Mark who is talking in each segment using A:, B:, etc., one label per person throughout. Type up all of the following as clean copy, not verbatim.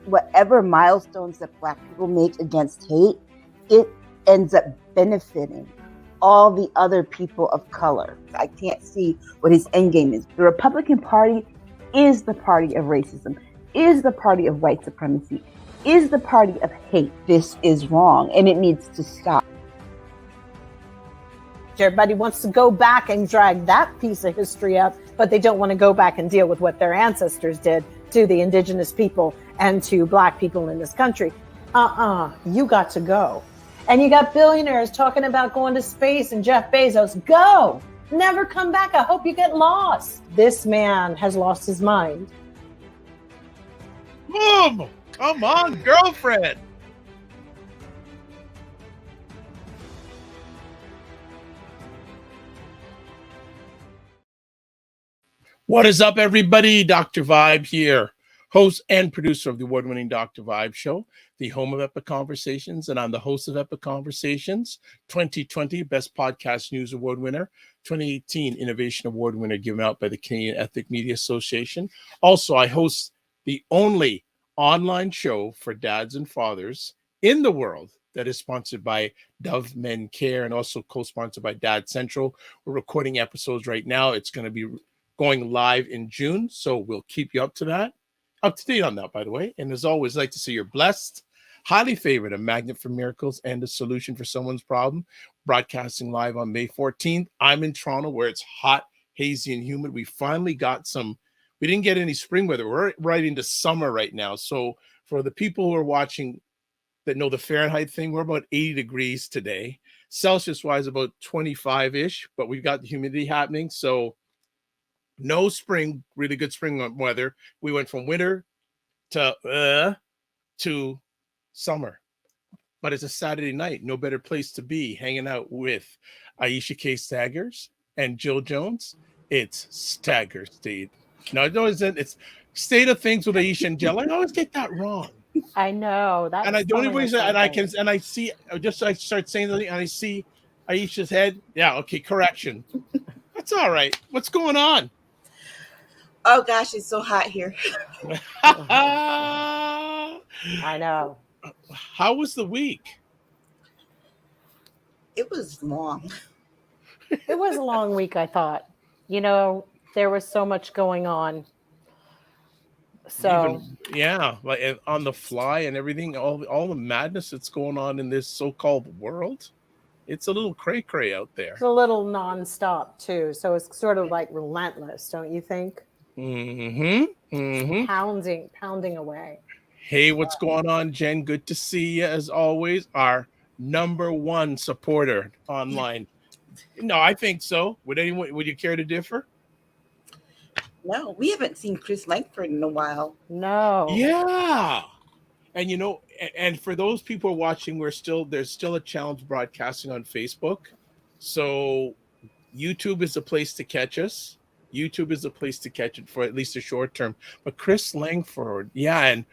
A: whatever milestones that Black people make against hate, it ends up benefiting all the other people of color. I can't see what his end game is. The Republican Party is the party of racism, is the party of white supremacy, is the party of hate. This is wrong, and it needs to stop.
B: Everybody wants to go back and drag that piece of history up, but they don't want to go back and deal with what their ancestors did to the indigenous people and to Black people in this country. You got to go. And you got billionaires talking about going to space and Jeff Bezos, go, never come back. I hope you get lost. This man has lost his mind.
C: Mom, come on, girlfriend. What is up, everybody? Dr. Vibe here, host and producer of the award-winning Dr. Vibe Show, the home of Epic Conversations, and I'm the host of Epic Conversations, 2020 Best Podcast News Award winner, 2018 Innovation Award winner given out by the Canadian Ethnic Media Association. Also, I host the only online show for dads and fathers in the world that is sponsored by Dove Men Care and also co-sponsored by Dad Central. We're recording episodes right now. It's going to be going live in June, so we'll keep you up to date on that, by the way. And as always, I'd like to say you're blessed, highly favored, a magnet for miracles and a solution for someone's problem. Broadcasting live on May 14th. I'm in Toronto, where it's hot, hazy, and humid. We finally got we didn't get any spring weather. We're right into summer right now. So for the people who are watching that know the Fahrenheit thing, we're about 80 degrees today. Celsius-wise, about 25-ish, but we've got the humidity happening, so no spring, really good spring weather. We went from winter to summer. But it's a Saturday night. No better place to be hanging out with Aisha K. Staggers and Jill Jones. It's Staggers, State. No, it's State of Things with Aisha and Jill. I always get that wrong.
B: I know that.
C: And I don't even say, and I see, I start saying something, and I see Aisha's head. Yeah, okay, correction. That's all right. What's going on?
D: Oh gosh, it's so hot here.
B: I know.
C: How was the week?
D: It was long.
B: It was a long week, I thought. You know, there was so much going on. So
C: like on the fly and everything, all the madness that's going on in this so-called world. It's a little cray-cray out there.
B: It's a little nonstop too. So it's sort of like relentless, don't you think? Pounding away.
C: Hey, what's going on, Jen? Good to see you as always. Our number one supporter online. No, I think so. Would you care to differ?
D: No, we haven't seen Chris Langford in a while.
B: No.
C: Yeah. And you know, and for those people who are watching, there's still a challenge broadcasting on Facebook. So YouTube is a place to catch us. YouTube is a place to catch it for at least a short term. But Chris Langford, yeah, and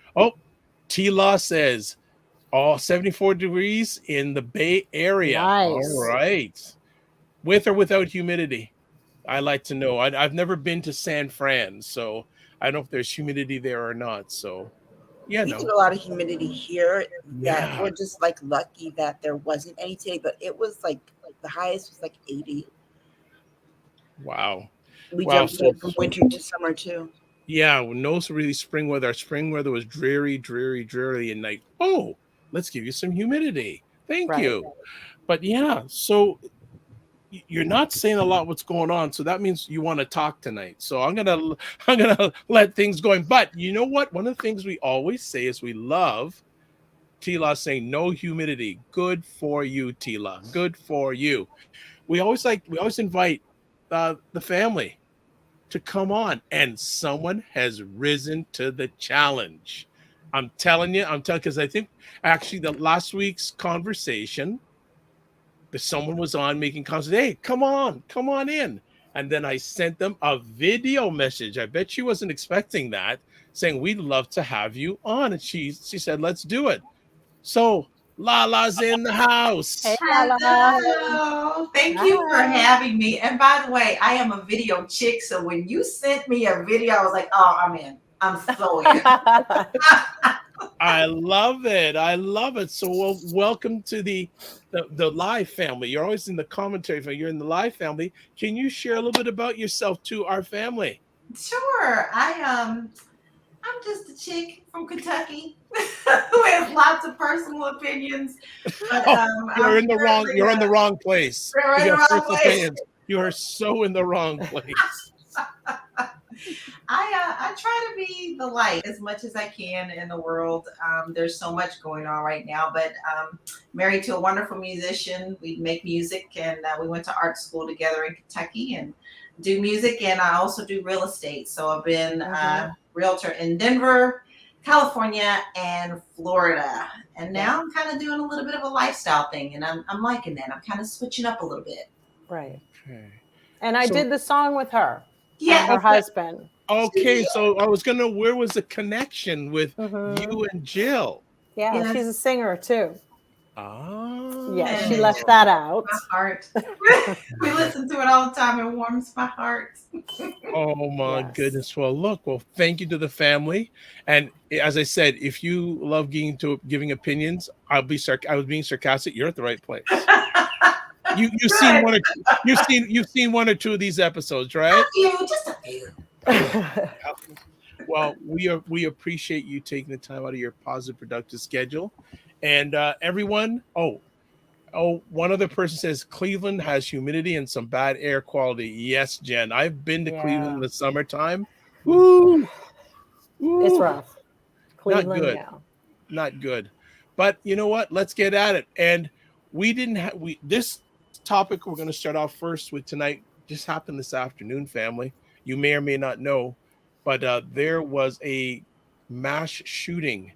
C: T-Law says, 74 degrees in the Bay Area.
B: Nice.
C: All right. With or without humidity? I like to know. I've never been to San Fran, so I don't know if there's humidity there or not. So, yeah,
D: we get a lot of humidity here. That we're just like lucky that there wasn't any today, but it was like the highest was like 80.
C: Wow.
D: We jumped from winter to summer too.
C: Yeah, no really spring weather. Our spring weather was dreary, and like, let's give you some humidity. Thank you. But yeah, so you're not saying a lot what's going on, so that means you want to talk tonight. So I'm gonna let things going. But you know what? One of the things we always say is we love Tila saying no humidity. Good for you, Tila. Good for you. We always invite the family to come on, and someone has risen to the challenge. I'm telling because I think actually the last week's conversation, someone was on making comments. Hey, come on in. And then I sent them a video message. I bet she wasn't expecting that, saying we'd love to have you on. And she said, let's do it. So Lala's in the house.
B: Hey, Lala.
E: Hello. Thank you for having me. And by the way, I am a video chick. So when you sent me a video, I was like, oh, I'm in. I'm so in.
C: I love it. I love it. So welcome to the live family. You're always in the commentary family. You're in the live family. Can you share a little bit about yourself to our family?
E: Sure. I'm just a chick from Kentucky who has lots of personal opinions. But
C: You're in the wrong. You're in the wrong place.
E: We're in the wrong place.
C: You are so in the wrong place.
E: I try to be the light as much as I can in the world. There's so much going on right now, but married to a wonderful musician. We make music, and we went to art school together in Kentucky and do music. And I also do real estate. So I've been a realtor in Denver, California, and Florida. And now I'm kind of doing a little bit of a lifestyle thing, and I'm liking that. I'm kind of switching up a little bit.
B: Right. Okay. And I did the song with her.
E: Yeah,
B: her husband.
C: Okay, so I was gonna. Where was the connection with you and Jill?
B: Yeah, she's a singer too.
C: Oh,
B: yeah, she left that out.
E: My heart. We listen to it all the time. It warms my heart.
C: Oh my goodness! Well, thank you to the family. And as I said, if you love giving opinions, I was being sarcastic. You're at the right place. You've seen one or two of these episodes, right?
E: A few, just a few.
C: Well, we appreciate you taking the time out of your positive, productive schedule, and everyone. One other person says Cleveland has humidity and some bad air quality. Yes, Jen, I've been to Cleveland in the summertime. Woo!
B: It's rough. Cleveland,
C: not good. Not good. But you know what? Let's get at it. And this topic we're going to start off first with tonight just happened this afternoon, family. You may or may not know, but there was a mass shooting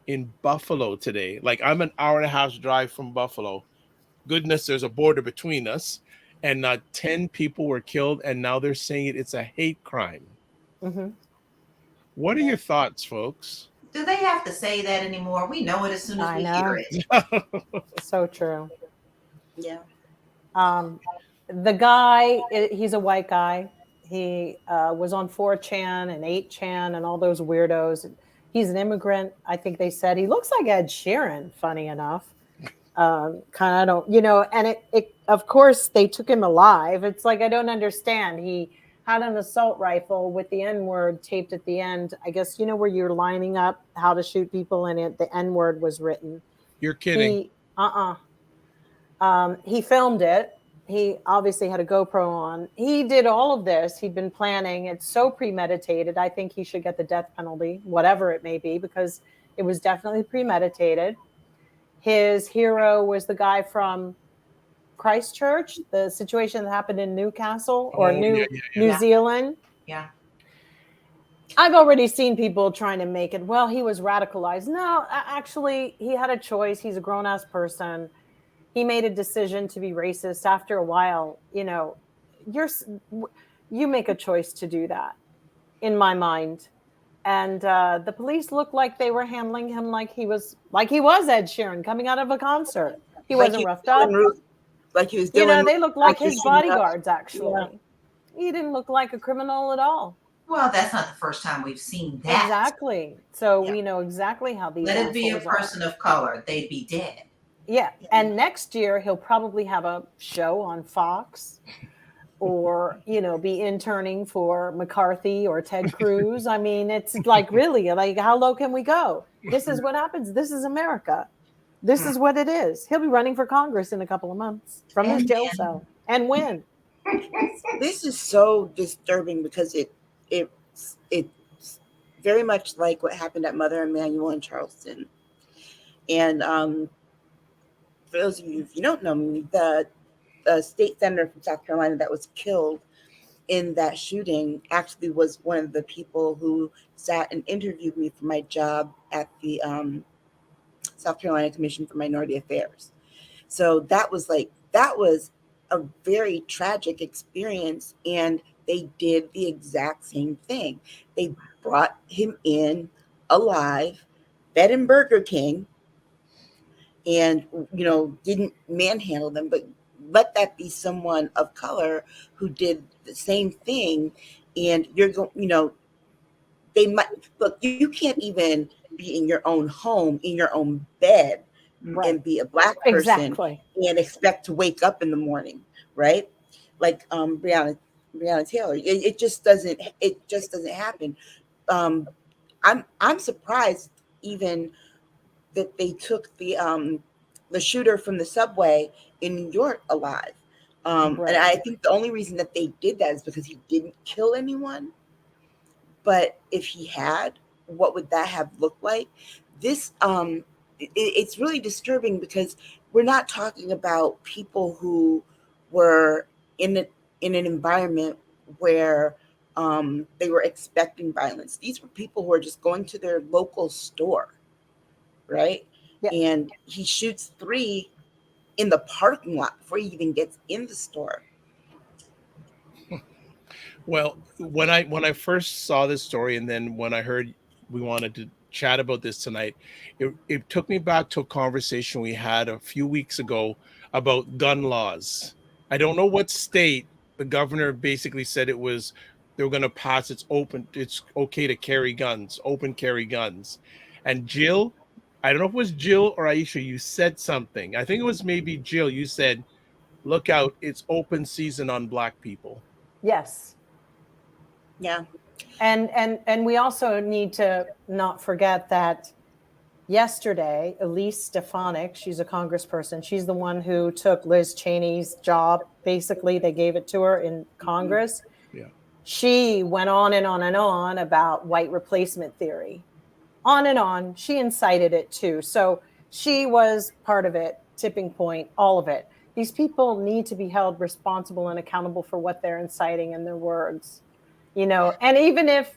C: in Buffalo today. Like, I'm an hour and a half drive from Buffalo. Goodness, there's a border between us, and 10 people were killed, and now they're saying it's a hate crime. Mm-hmm. What are your thoughts, folks?
E: Do they have to say that anymore? We know it as soon as we hear it.
B: So true.
D: Yeah.
B: The guy, he's a white guy. He was on 4chan and 8chan and all those weirdos. He's an immigrant. I think they said he looks like Ed Sheeran, funny enough. Kind of don't, and it of course they took him alive. It's like, I don't understand. He had an assault rifle with the N-word taped at the end. I guess, where you're lining up how to shoot people, and the N-word was written.
C: You're kidding.
B: He filmed it. He obviously had a GoPro on. He did all of this. He'd been planning. It's so premeditated. I think he should get the death penalty, whatever it may be, because it was definitely premeditated. His hero was the guy from Christchurch, the situation that happened in Newcastle or New Zealand.
E: Yeah.
B: I've already seen people trying to make it, well, he was radicalized. No, actually, he had a choice. He's a grown-ass person. He made a decision to be racist. After a while, you make a choice to do that, in my mind. And the police looked like they were handling him like he was Ed Sheeran coming out of a concert. He wasn't roughed up.
D: Like he was doing.
B: They looked like his bodyguards, actually. Yeah. He didn't look like a criminal at all.
E: Well, that's not the first time we've seen that.
B: Exactly. So we know exactly how these.
E: Let it be a person of color. They'd be dead.
B: Yeah. And next year, he'll probably have a show on Fox or, be interning for McCarthy or Ted Cruz. I mean, it's like, really, like, how low can we go? This is what happens. This is America. This is what it is. He'll be running for Congress in a couple of months from his jail cell and win.
D: This is so disturbing because it's very much like what happened at Mother Emanuel in Charleston. And for those of you, if you don't know me, the state senator from South Carolina that was killed in that shooting actually was one of the people who sat and interviewed me for my job at the South Carolina Commission for Minority Affairs. So that was a very tragic experience, and they did the exact same thing. They brought him in alive, fed him Burger King, and didn't manhandle them, but let that be someone of color who did the same thing. And you're going, they might look. You can't even be in your own home, in your own bed,
B: Right.
D: and be a Black person
B: Exactly.
D: and expect to wake up in the morning, right? Like Breonna Taylor. It just doesn't happen. I'm surprised even that they took the shooter from the subway in New York alive. And
B: Right.
D: I think the only reason that they did that is because he didn't kill anyone. But if he had, what would that have looked like? This it's really disturbing because we're not talking about people who were in an environment where they were expecting violence. These were people who are just going to their local store, right?
B: Yeah.
D: And he shoots 3 in the parking lot before he even gets in the store.
C: Well, when I first saw this story, and then when I heard we wanted to chat about this tonight, it took me back to a conversation we had a few weeks ago about gun laws. I don't know what state the governor basically said it was they were going to pass it's okay to carry guns, open carry guns. And Jill, I don't know if it was Jill or Aisha, you said something. I think it was maybe Jill. You said, "Look out, it's open season on Black people."
B: Yes.
D: Yeah.
B: And we also need to not forget that yesterday, Elise Stefanik, she's a congressperson. She's the one who took Liz Cheney's job. Basically, they gave it to her in Congress.
C: Yeah.
B: She went on and on and on about white replacement theory. On and on. She incited it too. So she was part of it, tipping point, all of it. These people need to be held responsible and accountable for what they're inciting in their words. And even if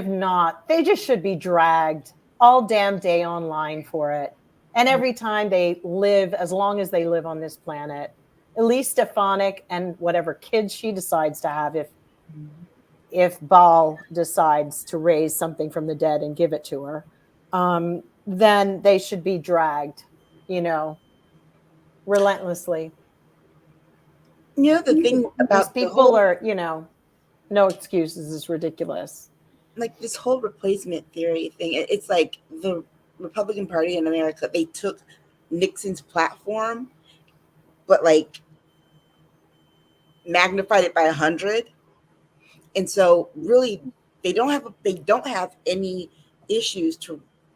B: not, they just should be dragged all damn day online for it. And every time they live, as long as they live on this planet, Elise Stefanik and whatever kids she decides to have, if Baal decides to raise something from the dead and give it to her, then they should be dragged, relentlessly.
D: The thing about
B: these people are, no excuses is ridiculous.
D: Like this whole replacement theory thing, it's like the Republican Party in America, they took Nixon's platform, but like magnified it by 100. And so really they don't have any issues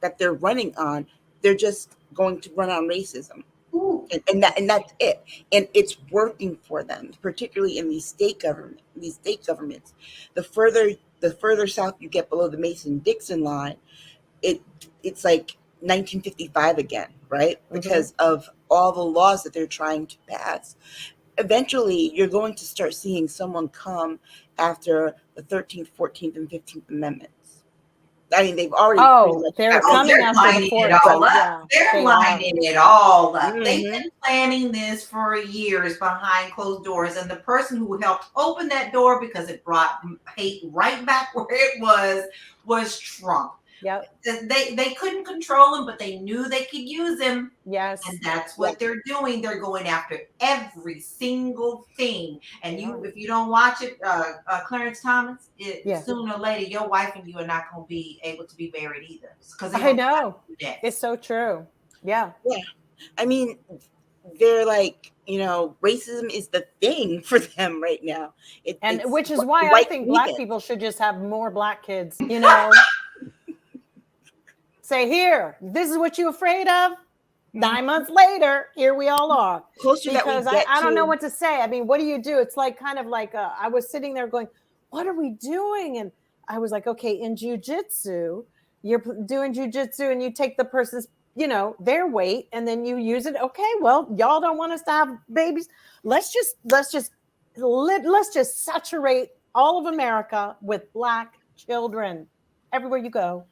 D: that they're running on. They're just going to run on racism. And that's it. And it's working for them, particularly in these state governments. The further south you get below the Mason-Dixon line, it's like 1955 again, right? Because of all the laws that they're trying to pass. Eventually, you're going to start seeing someone come after the 13th, 14th, and 15th Amendments. I mean, they've already.
B: They're coming after the 14th.
E: Yeah, they're lining it all up.
B: Mm-hmm.
E: They've been planning this for years behind closed doors, and the person who helped open that door, because it brought hate right back where it was Trump.
B: Yep.
E: They couldn't control him, but they knew they could use him.
B: Yes.
E: And that's what they're doing. They're going after every single thing. And if you don't watch it, Clarence Thomas, sooner or later, your wife and you are not going to be able to be married either. Because I know.
B: It's so true. Yeah.
D: Yeah. I mean, they're like, racism is the thing for them right now.
B: Which is why I think Black people should just have more Black kids, Say, here, this is what you're afraid of. 9 months later, here we all are. Because I don't know what to say. I mean, what do you do? It's like kind of like I was sitting there going, what are we doing? And I was like, okay, in jujitsu, you're doing jujitsu and you take the person's, their weight and then you use it. Okay, well, y'all don't want us to have babies. Let's just saturate all of America with Black children everywhere you go.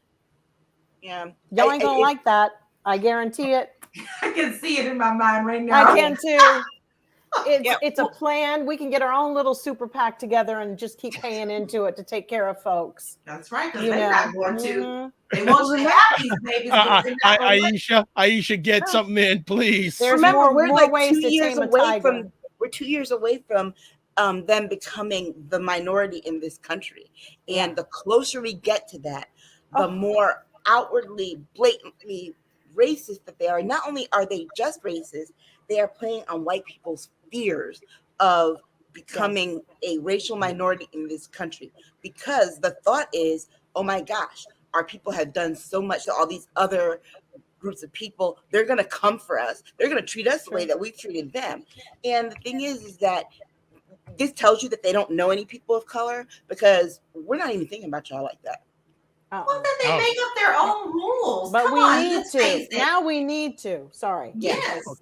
D: Yeah,
B: y'all ain't gonna like that. I guarantee it.
E: I can see it in my mind right now.
B: I can too. It's a plan. We can get our own little super PAC together and just keep paying into it to take care of folks.
E: That's right, because they're not going to. They want to have these babies.
C: Aisha, get something in, please.
B: There's more ways to tame a tiger.
D: We're 2 years away from them becoming the minority in this country, and the closer we get to that, the more outwardly, blatantly racist that they are, not only are they just racist, they are playing on white people's fears of becoming a racial minority in this country, because the thought is, oh my gosh, our people have done so much to all these other groups of people, they're going to come for us, they're going to treat us the way that we've treated them. And the thing is that this tells you that they don't know any people of color, because we're not even thinking about y'all like that.
E: Well, then they make up their own rules.
B: But
E: Come
B: we
E: on,
B: need
E: let's
B: to.
E: face it.
B: Now we need to. Sorry.
E: Yes.
C: Okay.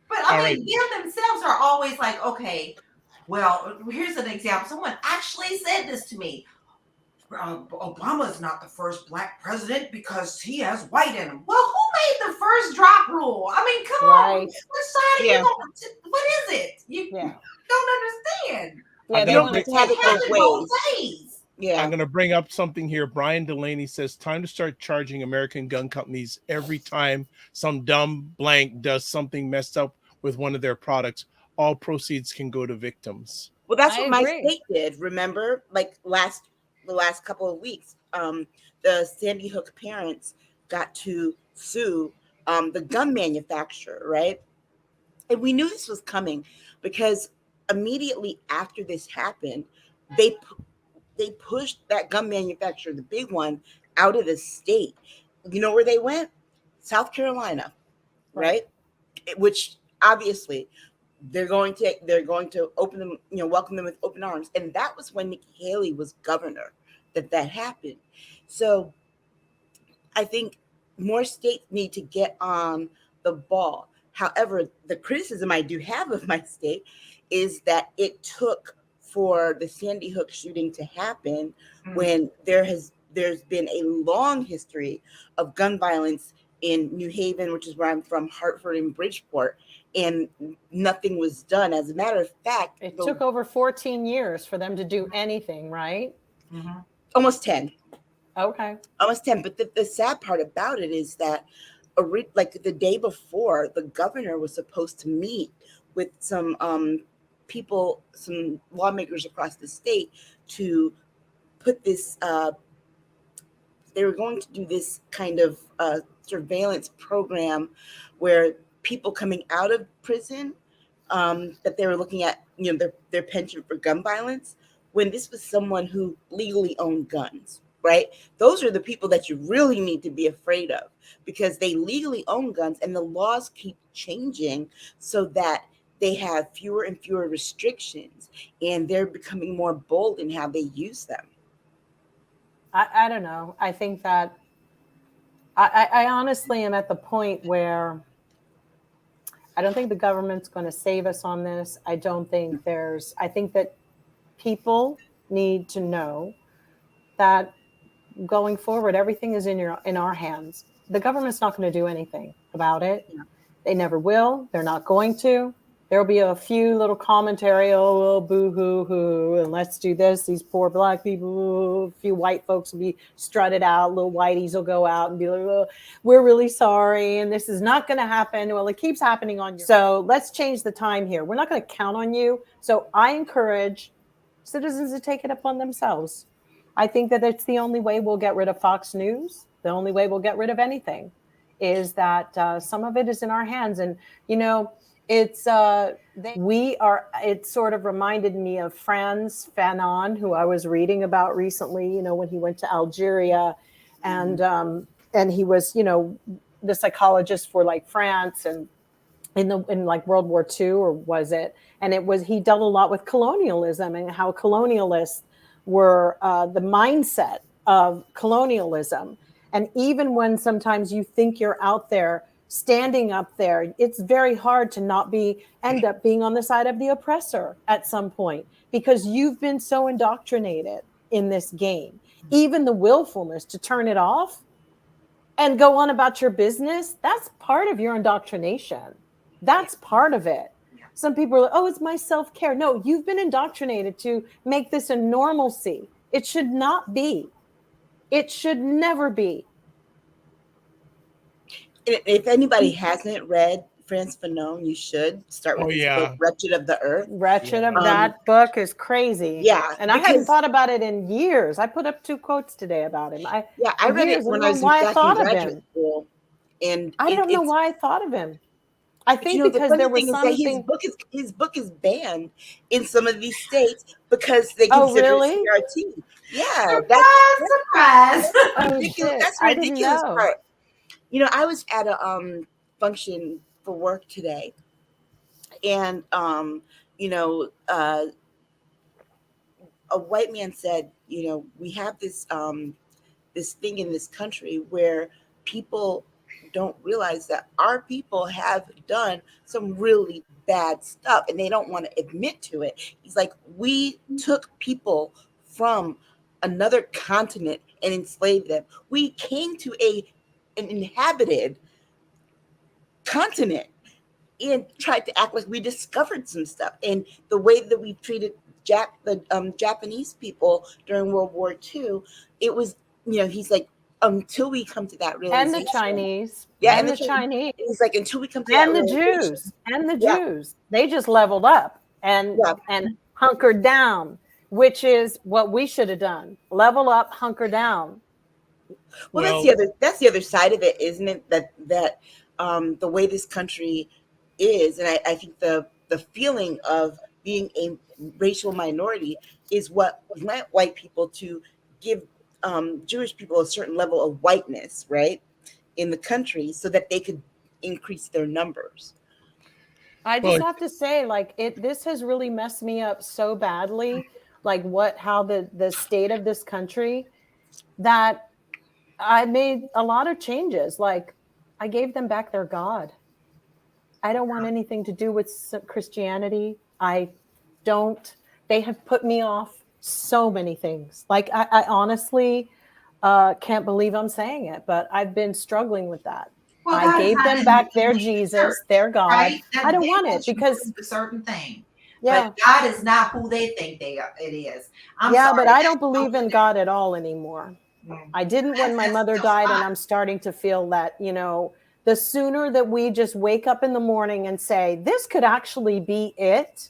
E: But
C: All
E: I mean,
C: right.
E: they themselves are always like, okay, well, here's an example. Someone actually said this to me. Obama is not the first black president because he has white in him. Well, who made the first drop rule? I mean, come on. Which side are you going? What is it? You don't understand.
B: Yeah,
D: they don't have it both ways. Yeah.
C: I'm going to bring up something here. Brian Delaney says, time to start charging American gun companies every time some dumb blank does something messed up with one of their products. All proceeds can go to victims.
D: Well, that's what my state did. Remember, like the last couple of weeks, the Sandy Hook parents got to sue the gun manufacturer, right? And we knew this was coming because immediately after this happened, they pushed that gun manufacturer, the big one, out of the state. You know where they went? South Carolina, right? Which obviously they're going to open them, welcome them with open arms. And that was when Nikki Haley was governor that happened. So I think more states need to get on the ball. However, the criticism I do have of my state is that it took for the Sandy Hook shooting to happen when there's been a long history of gun violence in New Haven, which is where I'm from, Hartford and Bridgeport, and nothing was done. As a matter of fact,
B: it took over 14 years for them to do anything, right?
E: Mm-hmm.
D: Almost 10.
B: Okay.
D: Almost 10. But the sad part about it is that like the day before, the governor was supposed to meet with some people, some lawmakers across the state to put this, they were going to do this kind of surveillance program where people coming out of prison, that they were looking at, their penchant for gun violence, when this was someone who legally owned guns, right? Those are the people that you really need to be afraid of, because they legally own guns and the laws keep changing so that they have fewer and fewer restrictions and they're becoming more bold in how they use them.
B: I don't know. I think that I honestly am at the point where I don't think the government's going to save us on this. I think that people need to know that going forward, everything is in our hands. The government's not going to do anything about it.
D: Yeah.
B: They never will. They're not going to. There'll be a few little commentary, oh, boo hoo hoo, and let's do this. These poor black people, a few white folks will be strutted out. Little whiteys will go out and be like, oh, we're really sorry, and this is not going to happen. Well, it keeps happening on you. So let's change the time here. We're not going to count on you. So I encourage citizens to take it upon themselves. I think that it's the only way we'll get rid of Fox News. The only way we'll get rid of anything is that some of it is in our hands. And, it sort of reminded me of Frantz Fanon, who I was reading about recently, when he went to Algeria and he was, the psychologist for like France and in like World War II, or was it? And he dealt a lot with colonialism and how colonialists were the mindset of colonialism. And even when sometimes you think you're out there, standing up there, it's very hard to not end up being on the side of the oppressor at some point, because you've been so indoctrinated in this game. Even the willfulness to turn it off and go on about your business, that's part of your indoctrination. That's part of it. Some people are like, oh, it's my self-care. No, you've been indoctrinated to make this a normalcy. It should not be. It should never be.
D: If anybody hasn't read Frantz Fanon. You should start with
C: Oh,
D: his
C: yeah.
D: book, Wretched of the Earth.
B: Wretched of
C: Yeah.
B: that book is crazy.
D: Yeah,
B: And I hadn't
D: because-
B: thought about it in years. I put up 2 quotes today about him.
D: I read it when I was
B: why I
D: back in
B: thought of
D: graduate
B: him.
D: school, and
B: I don't know why I thought of him. I
D: But
B: think
D: you know, the
B: because
D: funny
B: there was
D: thing is that
B: something.
D: his book is banned in some of these states because they
B: Oh,
D: consider
B: really?
D: it CRT. Yeah,
E: Surprise!
B: Oh,
D: ridiculous.
B: shit.
D: That's the
B: I didn't
D: ridiculous
B: know.
D: part. You know, I was at a function for work today, and you know, a white man said, you know, we have this this thing in this country where people don't realize that our people have done some really bad stuff and they don't want to admit to it. He's like, we took people from another continent and enslaved them. We came to an inhabited continent and tried to act like we discovered some stuff. And the way that we treated the Japanese people during World War II, it was, you know, he's like, until we come to that realization.
B: And the Chinese.
D: Yeah,
B: and the Chinese.
D: He's like, until we come to
B: And
D: that
B: the
D: realization.
B: Jews. And the
D: Yeah.
B: Jews. They just leveled up and hunkered down, which is what we should have done. Level up, hunker down.
D: Well, that's the other side of it, isn't it? That the way this country is, and I think the feeling of being a racial minority is what led white people to give Jewish people a certain level of whiteness, right, in the country, so that they could increase their numbers.
B: I just have to say, like, this has really messed me up so badly, like how the state of this country, that I made a lot of changes. Like, I gave them back their God. I don't want anything to do with Christianity. I don't. They have put me off so many things. Like, I honestly can't believe I'm saying it, but I've been struggling with that.
E: Well,
B: I gave them back their Jesus, their God.
E: Right?
B: I don't want it because
E: a certain thing.
B: Yeah.
E: But God is not who they think it is. I'm
B: yeah,
E: sorry,
B: but I don't believe in God at all anymore.
E: Mm.
B: I didn't when my mother died, and I'm starting to feel that, you know, the sooner that we just wake up in the morning and say, this could actually be it.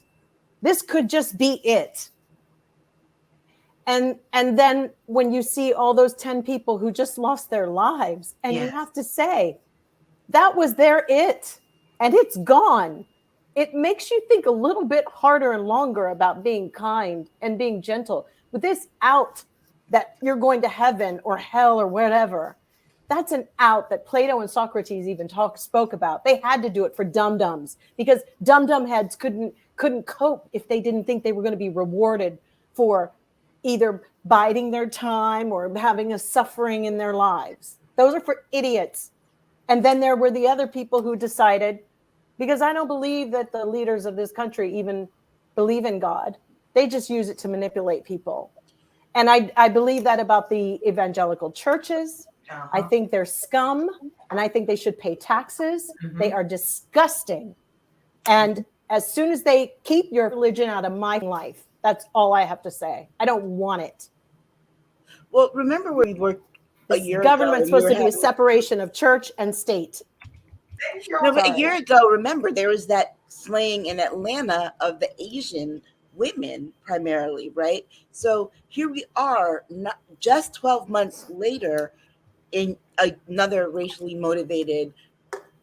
B: This could just be it. And then when you see all those 10 people who just lost their lives, and you have to say, that was their it, and it's gone. It makes you think a little bit harder and longer about being kind and being gentle. With this out that you're going to heaven or hell or whatever, that's an out that Plato and Socrates even spoke about. They had to do it for dum-dums because dum-dum heads couldn't cope if they didn't think they were going to be rewarded for either biding their time or having a suffering in their lives. Those are for idiots. And then there were the other people who decided, because I don't believe that the leaders of this country even believe in God. They just use it to manipulate people. And I believe that about the evangelical churches.
E: Uh-huh.
B: I think they're scum, and I think they should pay taxes. Mm-hmm. They are disgusting. And as soon as they keep your religion out of my life, that's all I have to say. I don't want it.
D: Well, remember when we worked a year ago?
B: Government's supposed to be a separation of church and state.
D: No, but a year ago, remember, there was that slaying in Atlanta of the Asian women primarily, right? So here we are, not just 12 months later, in another racially motivated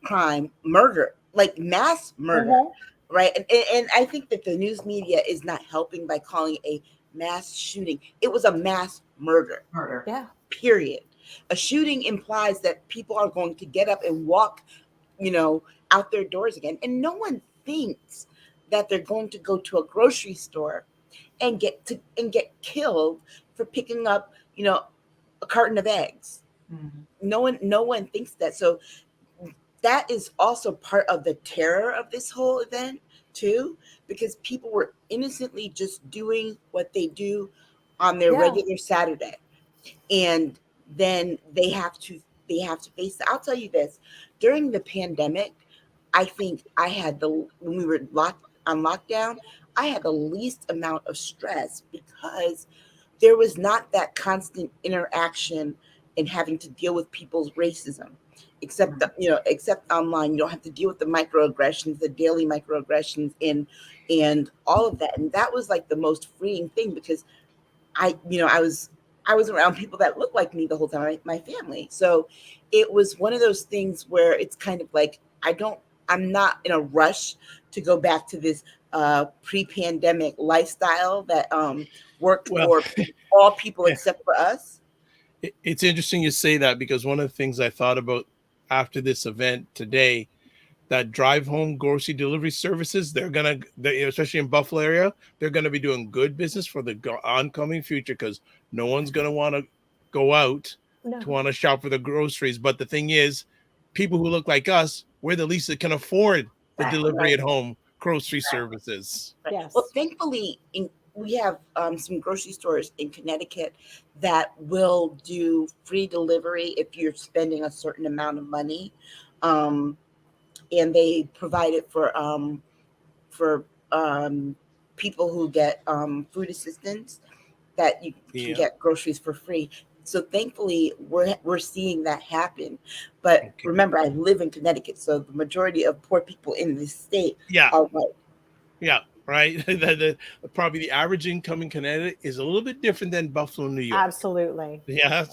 D: crime, murder, like mass murder, right? And I think that the news media is not helping by calling a mass shooting. It was a mass murder.
B: Yeah.
D: Period. A shooting implies that people are going to get up and walk, you know, out their doors again. And no one thinks that they're going to go to a grocery store and get killed for picking up, you know, a carton of eggs. Mm-hmm. No one thinks that. So that is also part of the terror of this whole event too, because people were innocently just doing what they do on their regular Saturday. And then they have to face it. I'll tell you this, during the pandemic, I think I had when we were on lockdown, I had the least amount of stress because there was not that constant interaction and having to deal with people's racism. except except online. You don't have to deal with the microaggressions, the daily microaggressions, and all of that. And that was like the most freeing thing, because I was around people that looked like me the whole time, my family. So it was one of those things where it's kind of like I'm not in a rush to go back to this pre-pandemic lifestyle that worked
C: Well,
D: for all people except for us.
C: it's interesting you say that, because one of the things I thought about after this event today, that drive home grocery delivery services, especially in Buffalo area, they're gonna be doing good business for the oncoming future, because no one's gonna want to go out to want to shop for the groceries. But the thing is, people who look like us, we're the least that can afford the delivery at home grocery services.
D: Right.
B: Yes.
D: Well, thankfully, we have some grocery stores in Connecticut that will do free delivery if you're spending a certain amount of money. And they provide it for people who get food assistance, that you can get groceries for free. So thankfully, we're seeing that happen. But remember, I live in Connecticut, so the majority of poor people in this state are white.
C: Yeah, right. Probably the average income in Connecticut is a little bit different than Buffalo, New York.
B: Absolutely.
C: Yeah,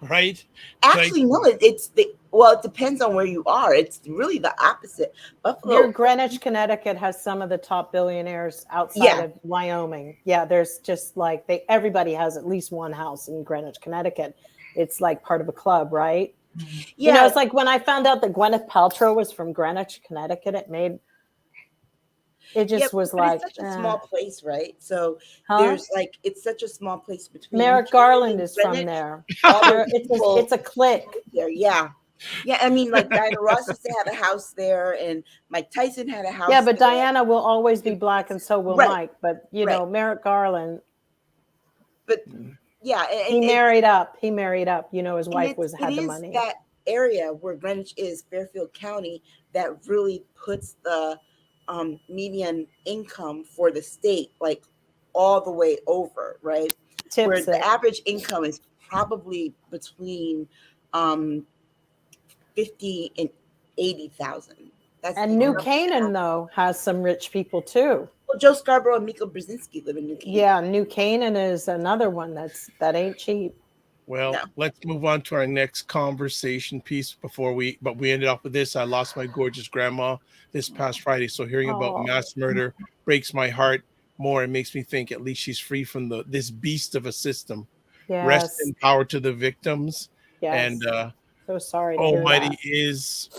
C: right.
D: Actually, no, it depends on where you are. It's really the opposite. Buffalo,
B: Greenwich, Connecticut has some of the top billionaires outside of Wyoming. Yeah, there's just like everybody has at least one house in Greenwich, Connecticut. It's like part of a club, right? Yeah, it's like when I found out that Gwyneth Paltrow was from Greenwich, Connecticut, it just was like
D: it's such a small place, right? So
B: there's
D: like, it's such a small place between.
B: Merrick Garland is from there. It's a clique
D: there. Yeah. I mean, like Diana Ross used to have a house there, and Mike Tyson had a house.
B: Yeah, but Diana will always be Black, and so will Mike. But Merrick Garland.
D: But
B: he married up. His wife had the money.
D: That area where Greenwich is, Fairfield County, that really puts the median income for the state like all the way over, right? Where the average income is probably between 50 and 80,000.
B: And New Canaan though has some rich people too.
D: Well, Joe Scarborough and Miko Brzezinski live in New Canaan.
B: Yeah, New Canaan is another one that ain't cheap.
C: Well, let's move on to our next conversation piece but we ended up with this. I lost my gorgeous grandma this past Friday. So hearing about mass murder breaks my heart more. It makes me think at least she's free from this beast of a system.
B: Yes.
C: Rest in power to the victims.
B: Yes.
C: And
B: so sorry to
C: Almighty is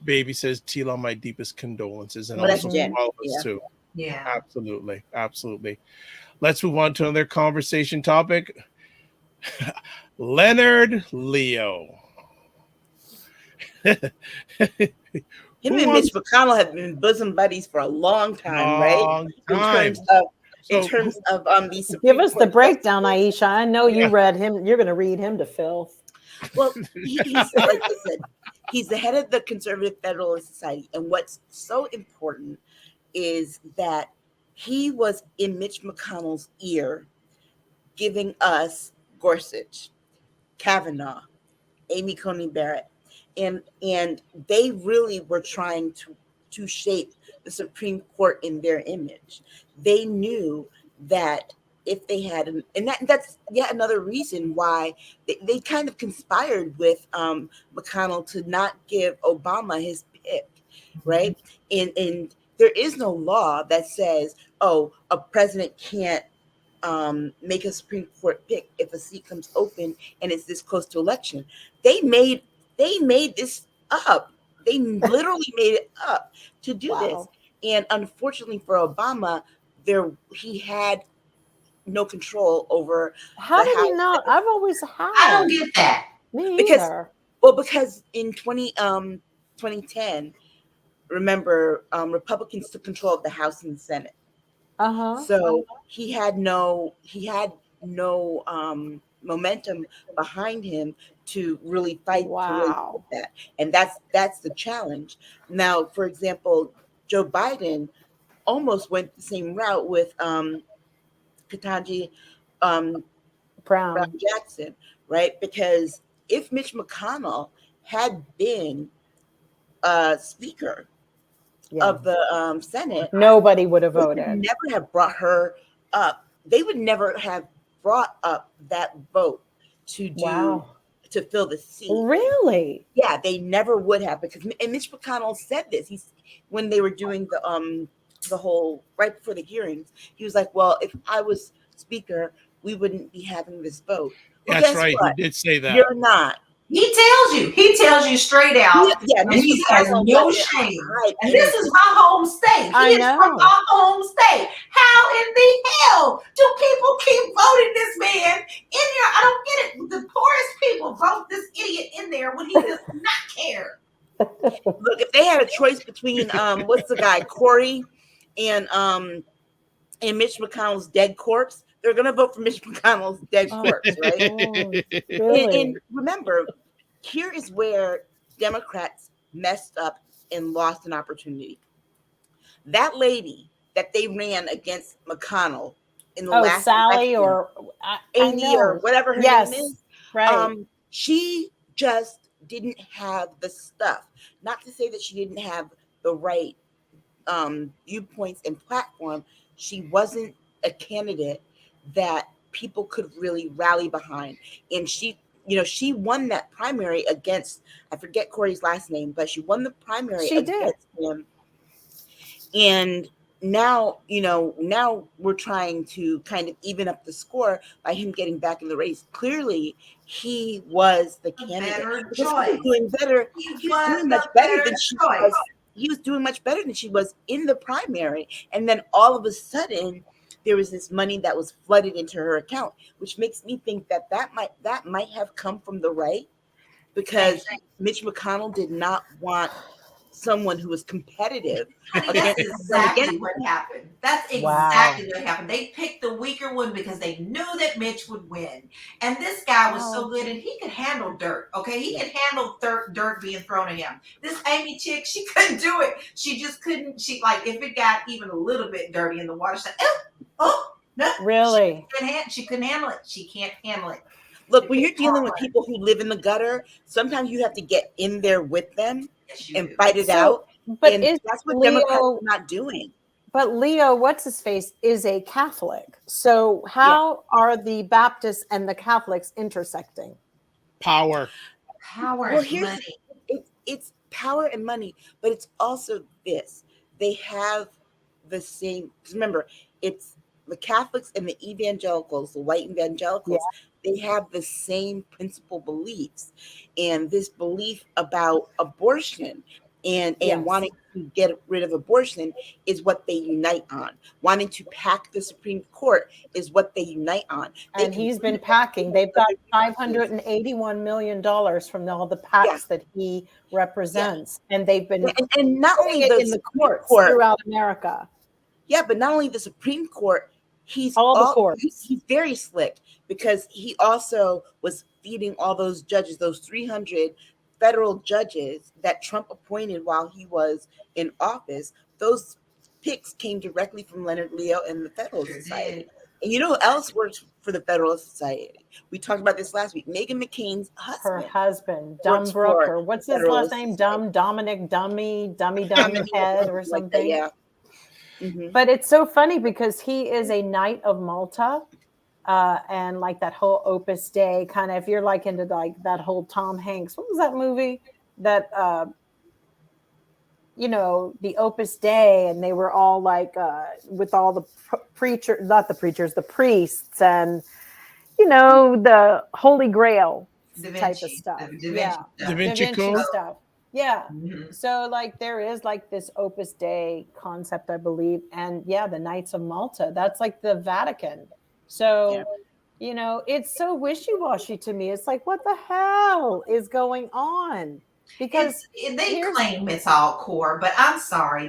C: baby says Tila, my deepest condolences. And also to all of us too.
E: Yeah.
C: Absolutely. Absolutely. Let's move on to another conversation topic. Leonard Leo.
D: Him and Mitch McConnell have been bosom buddies for a long time, right? In terms of these.
B: Give us the breakdown, Aisha. I know you read him. You're going to read him to filth.
D: Well, he's like I said, he's the head of the Conservative Federalist Society, and what's so important is that he was in Mitch McConnell's ear, giving us Gorsuch, Kavanaugh, Amy Coney Barrett, and they really were trying to shape the Supreme Court in their image. They knew that if they had, that's yet another reason why they kind of conspired with McConnell to not give Obama his pick, right? And there is no law that says, a president can't make a Supreme Court pick if a seat comes open and it's this close to election. They made this up. They literally made it up to do this. And unfortunately for Obama, he had no control over.
B: How did he not? I've always had.
E: I don't get that.
B: Me either.
D: Because in 2010, remember, Republicans took control of the House and the Senate. So he had no momentum behind him to really fight to really put that. And that's the challenge. Now, for example, Joe Biden almost went the same route with Ketanji Brown Jackson, right? Because if Mitch McConnell had been Speaker
B: Yeah.
D: of the Senate,
B: Nobody would have
D: they would
B: voted.
D: never have brought her up. They would never have brought up that vote to do
B: Wow.
D: to fill the seat.
B: Really?
D: Yeah, they never would have, because and Mitch McConnell said this. When they were doing the whole right before the hearings, he was like, "Well, if I was Speaker, we wouldn't be having this vote." Well,
C: That's
D: guess
C: right.
D: what?
C: He did say that.
D: You're not.
E: He tells you straight out.
D: Yeah,
E: and he has no shame. And this is my home state.
B: I
E: He is
B: know.
E: from my home state. How in the hell do people keep voting this man in here? I don't get it. The poorest people vote this idiot in there when he does not care.
D: Look, if they had a choice between what's the guy, Corey, and Mitch McConnell's dead corpse, they're gonna vote for Mitch McConnell's dead corpse, right?
B: Really?
D: And remember, here is where Democrats messed up and lost an opportunity. That lady that they ran against McConnell in the last
B: Sally
D: election,
B: or
D: Amy or whatever her name is,
B: right?
D: She just didn't have the stuff. Not to say that she didn't have the right viewpoints and platform. She wasn't a candidate that people could really rally behind. And she won that primary against, I forget Corey's last name, but she won the primary against him. And now we're trying to kind of even up the score by him getting back in the race. Clearly, he was the candidate. He was doing better. He was doing much better than she was. He was doing much better than she was in the primary. And then all of a sudden, there was this money that was flooded into her account, which makes me think that might have come from the right, because Mitch McConnell did not want someone who was competitive.
E: That's exactly what happened. That's exactly what happened. They picked the weaker one because they knew that Mitch would win. And this guy was so good, and he could handle dirt. Okay, he could handle dirt being thrown at him. This Amy chick, she couldn't do it. She just couldn't. She, like, if it got even a little bit dirty in the water, she's like, oh no,
B: really?
E: She couldn't handle it. She can't handle it.
D: Look, when you're dealing with people who live in the gutter, sometimes you have to get in there with them and fight it out.
B: But
D: and that's what Democrats are not doing.
B: But Leo, what's his face, is a Catholic. So how are the Baptists and the Catholics intersecting?
C: Power.
E: Well, here's money.
D: It's power and money, but it's also this. They have the same. Remember, it's the Catholics and the evangelicals, the white evangelicals. They have the same principal beliefs, and this belief about abortion and wanting to get rid of abortion is what they unite on. Wanting to pack the Supreme Court is what they unite on.
B: And he's been packing. They've got $581 million from all the PACs that he represents, and they've been
D: and not only
B: in the courts throughout America.
D: Yeah, but not only the Supreme Court, he's very slick, because he also was feeding all those judges, those 300 federal judges that Trump appointed while he was in office. Those picks came directly from Leonard Leo and the Federalist Society. And you know who else works for the Federalist Society? We talked about this last week. Meghan McCain's husband.
B: Her husband, Dumb Brooker. What's his last name? Dominic Dummy Head or something. Like that,
D: yeah. Mm-hmm.
B: But it's so funny because he is a Knight of Malta, and like that whole Opus Dei kind of, if you're like into like that whole Tom Hanks, what was that movie that the Opus Dei, and they were all like with all the the priests, and the Holy Grail type of stuff.
C: Da Vinci Code
B: stuff. Yeah. Mm-hmm. So like there is like this Opus Dei concept, I believe. And the Knights of Malta, that's like the Vatican. So, it's so wishy-washy to me. It's like, what the hell is going on? Because
E: they claim it's all core, but I'm sorry.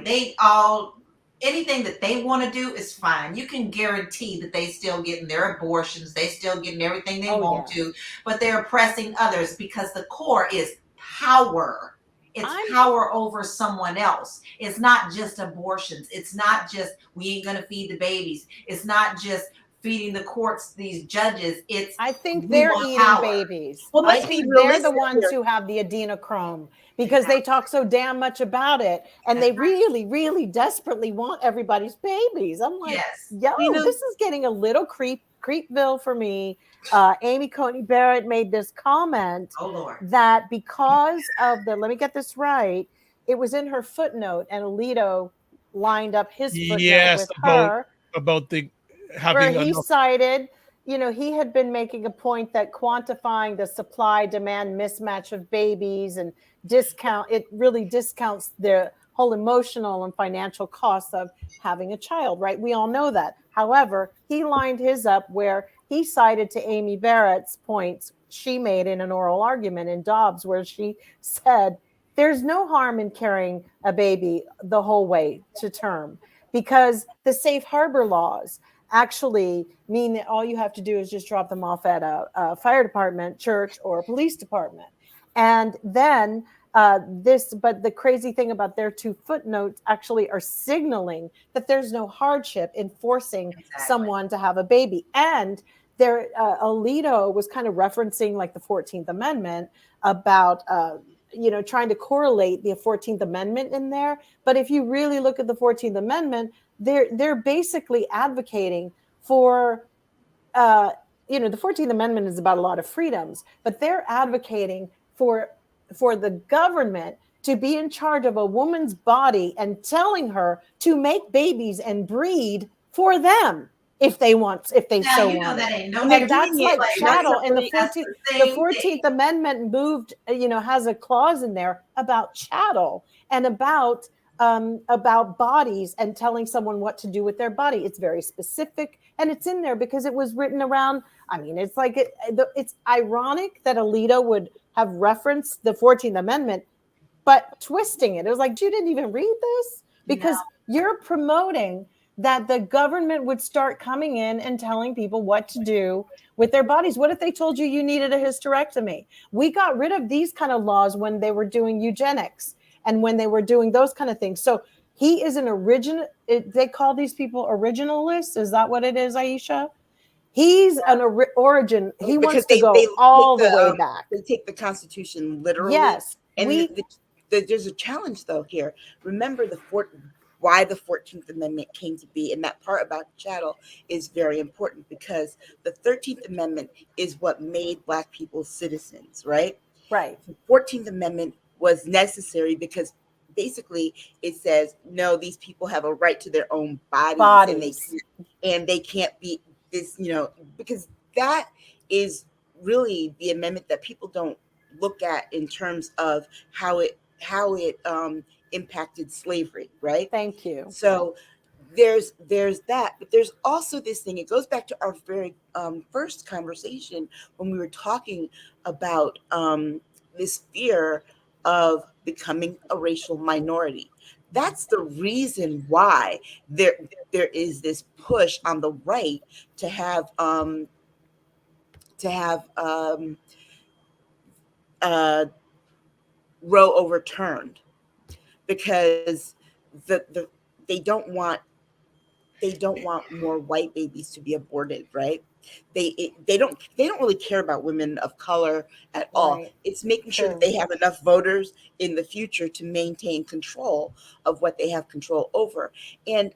E: Anything that they want to do is fine. You can guarantee that they still getting their abortions. They still getting everything they want to, but they're oppressing others because the core is power. It's power over someone else. It's not just abortions. It's not just we ain't going to feed the babies. It's not just feeding the courts, these judges. It's
B: I think
E: we
B: they're
E: want
B: eating
E: power.
B: babies.
A: Well,
B: I
A: let's be
B: think they're the
A: realistic
B: ones
A: here.
B: who have the adrenochrome because they talk so damn much about it, and they really, really desperately want everybody's babies. I'm like,
E: Yes.
B: yo,
D: You know-
B: this is getting a little creepville for me. Amy Coney Barrett made this comment
E: Oh Lord.
B: that because of the, let me get this right, it was in her footnote, and Alito lined up his footnote
C: Yes,
B: with her,
C: about the
B: where
C: having
B: he
C: enough.
B: cited, he had been making a point that quantifying the supply demand mismatch of babies and it really discounts the whole emotional and financial costs of having a child, right? We all know that. However, he lined his up where he cited to Amy Barrett's points she made in an oral argument in Dobbs, where she said, there's no harm in carrying a baby the whole way to term because the safe harbor laws actually mean that all you have to do is just drop them off at a fire department, church, or a police department. And then but the crazy thing about their two footnotes actually are signaling that there's no hardship in forcing someone to have a baby. And Alito was kind of referencing like the 14th Amendment about trying to correlate the 14th Amendment in there. But if you really look at the 14th Amendment, they're basically advocating for, the 14th Amendment is about a lot of freedoms, but they're advocating for the government to be in charge of a woman's body and telling her to make babies and breed for them if they so want.
E: That ain't no
B: And that's like chattel. And the 14th
E: thing.
B: Amendment moved, has a clause in there about chattel and about bodies and telling someone what to do with their body. It's very specific, and it's in there because it was written around. I mean, it's like it's ironic that Alito would have referenced the 14th Amendment, but twisting it. It was like, you didn't even read this because you're promoting that the government would start coming in and telling people what to do with their bodies. What if they told you needed a hysterectomy? We got rid of these kind of laws when they were doing eugenics and when they were doing those kind of things. So he is an original. They call these people originalists. Is that what it is, Aisha? He's an origin. He wants to go all the way back.
D: They take the Constitution literally.
B: Yes.
D: And there's a challenge though here. Remember why the 14th Amendment came to be, and that part about chattel is very important because the 13th Amendment is what made Black people citizens, right?
B: Right.
D: The 14th Amendment was necessary because basically it says, no, these people have a right to their own bodies. And they can't be this, because that is really the amendment that people don't look at in terms of how it impacted slavery, right?
B: Thank you.
D: So there's that, but there's also this thing. It goes back to our very first conversation when we were talking about this fear of becoming a racial minority. That's the reason why there is this push on the right to have Roe overturned, because they don't want more white babies to be aborted, right? They don't really care about women of color at all. It's making sure that they have enough voters in the future to maintain control of what they have control over. And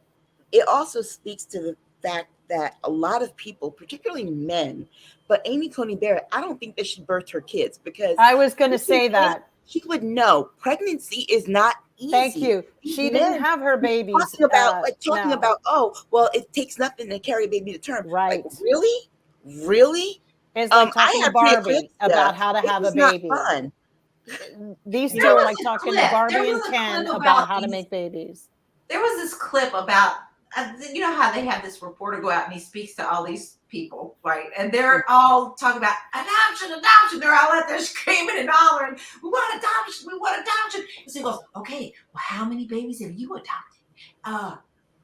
D: it also speaks to the fact that a lot of people, particularly men, but Amy Coney Barrett, I don't think that she birthed her kids, because
B: I was going to say that
D: she would know pregnancy is not easy.
B: Thank you. She didn't have her babies.
D: Talking about, oh, well, it takes nothing to carry a baby to term.
B: Right.
D: Like, really?
B: It's like talking to Barbie about how to have a baby.
D: Not fun.
B: These two are like talking to Barbie and Ken about how to make babies.
E: There was this clip about, you know how they have this reporter go out and he speaks to all these people, right? And they're all talking about adoption. They're all out there screaming and hollering, we want adoption. And so he goes, okay, well, how many babies have you adopted?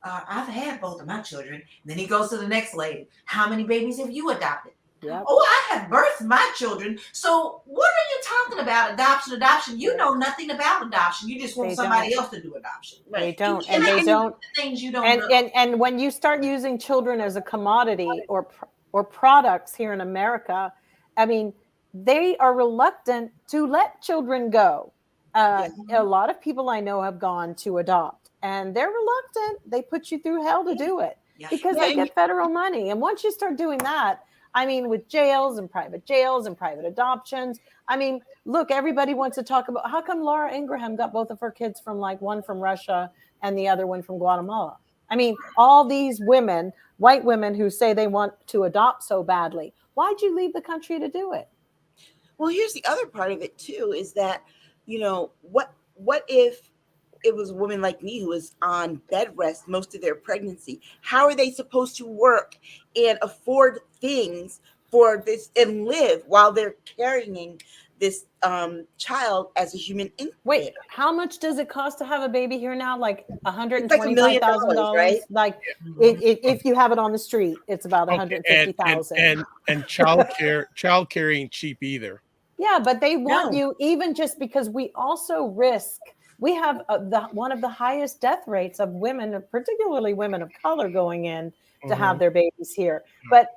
E: I've had both of my children. And then he goes to the next lady. How many babies have you adopted?
B: Yep.
E: Oh, I have birthed my children. So what are you talking about? Adoption. You know nothing about adoption. You just want somebody else to do adoption.
B: They don't.
E: And they don't. Things you don't know.
B: And when you start using children as a commodity or products here in America, I mean, they are reluctant to let children go. A lot of people I know have gone to adopt, and they're reluctant. They put you through hell to do it because they get federal money. And once you start doing that, I mean, with jails and private adoptions. I mean, look, everybody wants to talk about how come Laura Ingraham got both of her kids from, like, one from Russia and the other one from Guatemala. I mean, all these women, white women who say they want to adopt so badly. Why'd you leave the country to do it?
D: Well, here's the other part of it too, is that, what if it was a woman like me who was on bed rest most of their pregnancy? How are they supposed to work and afford things for this and live while they're carrying this child as a human infant?
B: Wait, how much does it cost to have a baby here now? Like $125,000,
D: right?
B: Like if you have it on the street, it's about $150,000.
C: And childcare ain't cheap either.
B: Yeah, but they want you, even just because we also risk. We have one of the highest death rates of women, particularly women of color, going in to have their babies here. But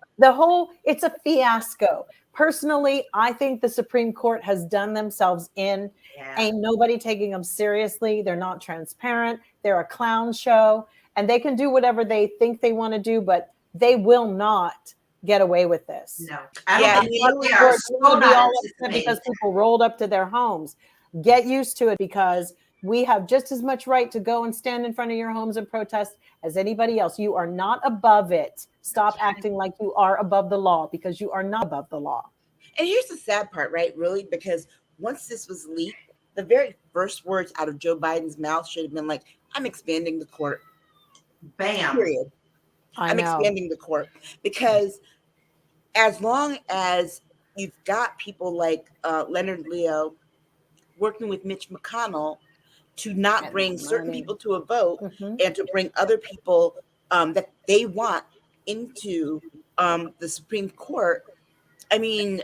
B: it's a fiasco. Personally, I think the Supreme Court has done themselves in. Ain't nobody taking them seriously. They're not transparent. They're a clown show, and they can do whatever they think they want to do, but they will not get away with this.
E: No, I don't think they are so not
B: because people rolled up to their homes. Get used to it, because we have just as much right to go and stand in front of your homes and protest as anybody else. You are not above it. Stop acting like you are above the law, because you are not above the law.
D: And here's the sad part, right? Really, because once this was leaked, the very first words out of Joe Biden's mouth should have been like, I'm expanding the court.
E: Bam.
D: Period. I'm expanding the court, because as long as you've got people like Leonard Leo working with Mitch McConnell to not bring certain people to a vote and to bring other people that they want into the Supreme Court, I mean,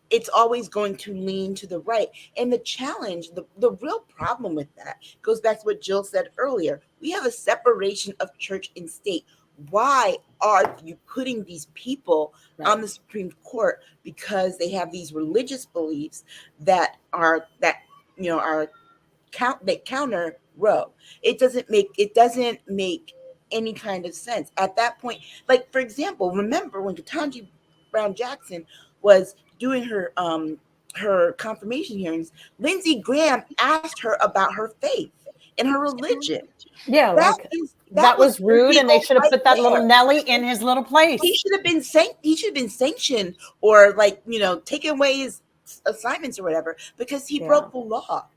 D: it's always going to lean to the right. And the challenge, the real problem with that goes back to what Jill said earlier. We have a separation of church and state. Why are you putting these people on the Supreme Court? Because they have these religious beliefs that counter Roe. It doesn't make any kind of sense at that point. Like, for example, remember when Ketanji Brown Jackson was doing her confirmation hearings, Lindsey Graham asked her about her faith and her religion.
B: Yeah, that was rude, and they should have put that little Nelly in his little place.
D: He should have been sanctioned, or taken away his assignments or whatever, because he broke the law.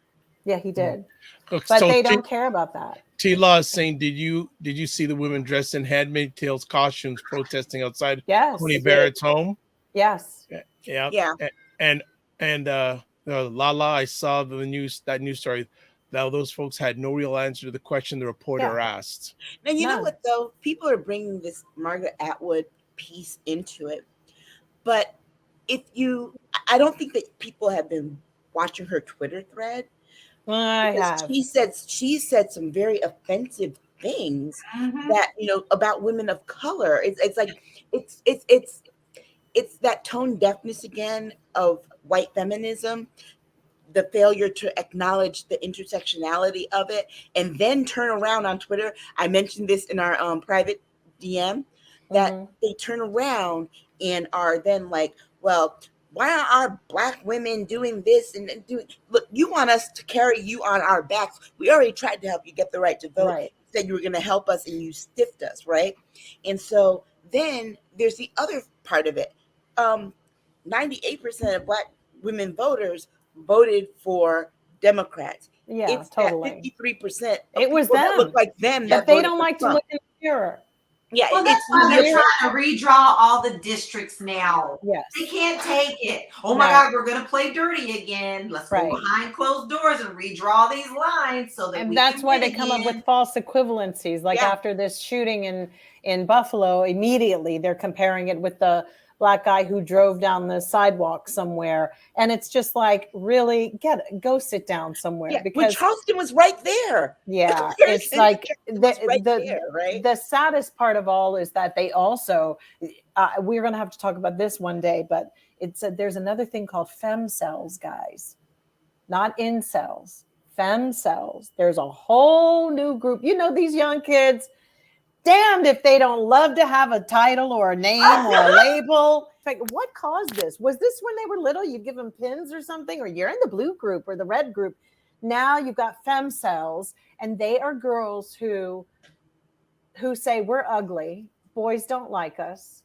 B: Yeah, he did.
C: Look,
B: but they don't care about that.
C: T-Law is saying, did you see the women dressed in Handmaid's Tales costumes protesting outside Tony Barrett's home?
B: Yes.
C: Yeah. And Lala, I saw that news story. Now those folks had no real answer to the question the reporter asked.
D: And you know what, though? People are bringing this Margaret Atwood piece into it. But I don't think that people have been watching her Twitter thread. She said some very offensive things that about women of color. It's that tone deafness again of white feminism, the failure to acknowledge the intersectionality of it, and then turn around on Twitter. I mentioned this in our private DM that they turn around and are then like, well, why aren't our Black women doing this and doing? Look, you want us to carry you on our backs. We already tried to help you get the right to vote. Right. Said you were going to help us, and you stiffed us, right? And so then there's the other part of it. 98% of Black women voters voted for Democrats.
B: Yeah,
D: it's
B: totally.
D: 53%.
B: It was them
D: that look like them
B: that they don't like Trump. To look in the mirror.
E: Yeah, well, that's why they're trying to redraw all the districts now.
B: Yes.
E: They can't take it. Oh my God, we're going to play dirty again. Let's go behind closed doors and redraw these lines so that
B: and that's why they come up with false equivalencies. Like after this shooting in Buffalo, immediately they're comparing it with the black guy who drove down the sidewalk somewhere. And it's just like, really, go sit down somewhere.
D: Yeah,
B: because
D: Charleston was right there.
B: Yeah, it's like
D: right?
B: The saddest part of all is that they also, we're going to have to talk about this one day, but there's another thing called femcells, guys, not incels, femcells. There's a whole new group. You know, these young kids, damned if they don't love to have a title or a name or a label. Like, what caused this? Was this when they were little? You give them pins or something, or you're in the blue group or the red group. Now you've got femcells, and they are girls who say we're ugly. Boys don't like us.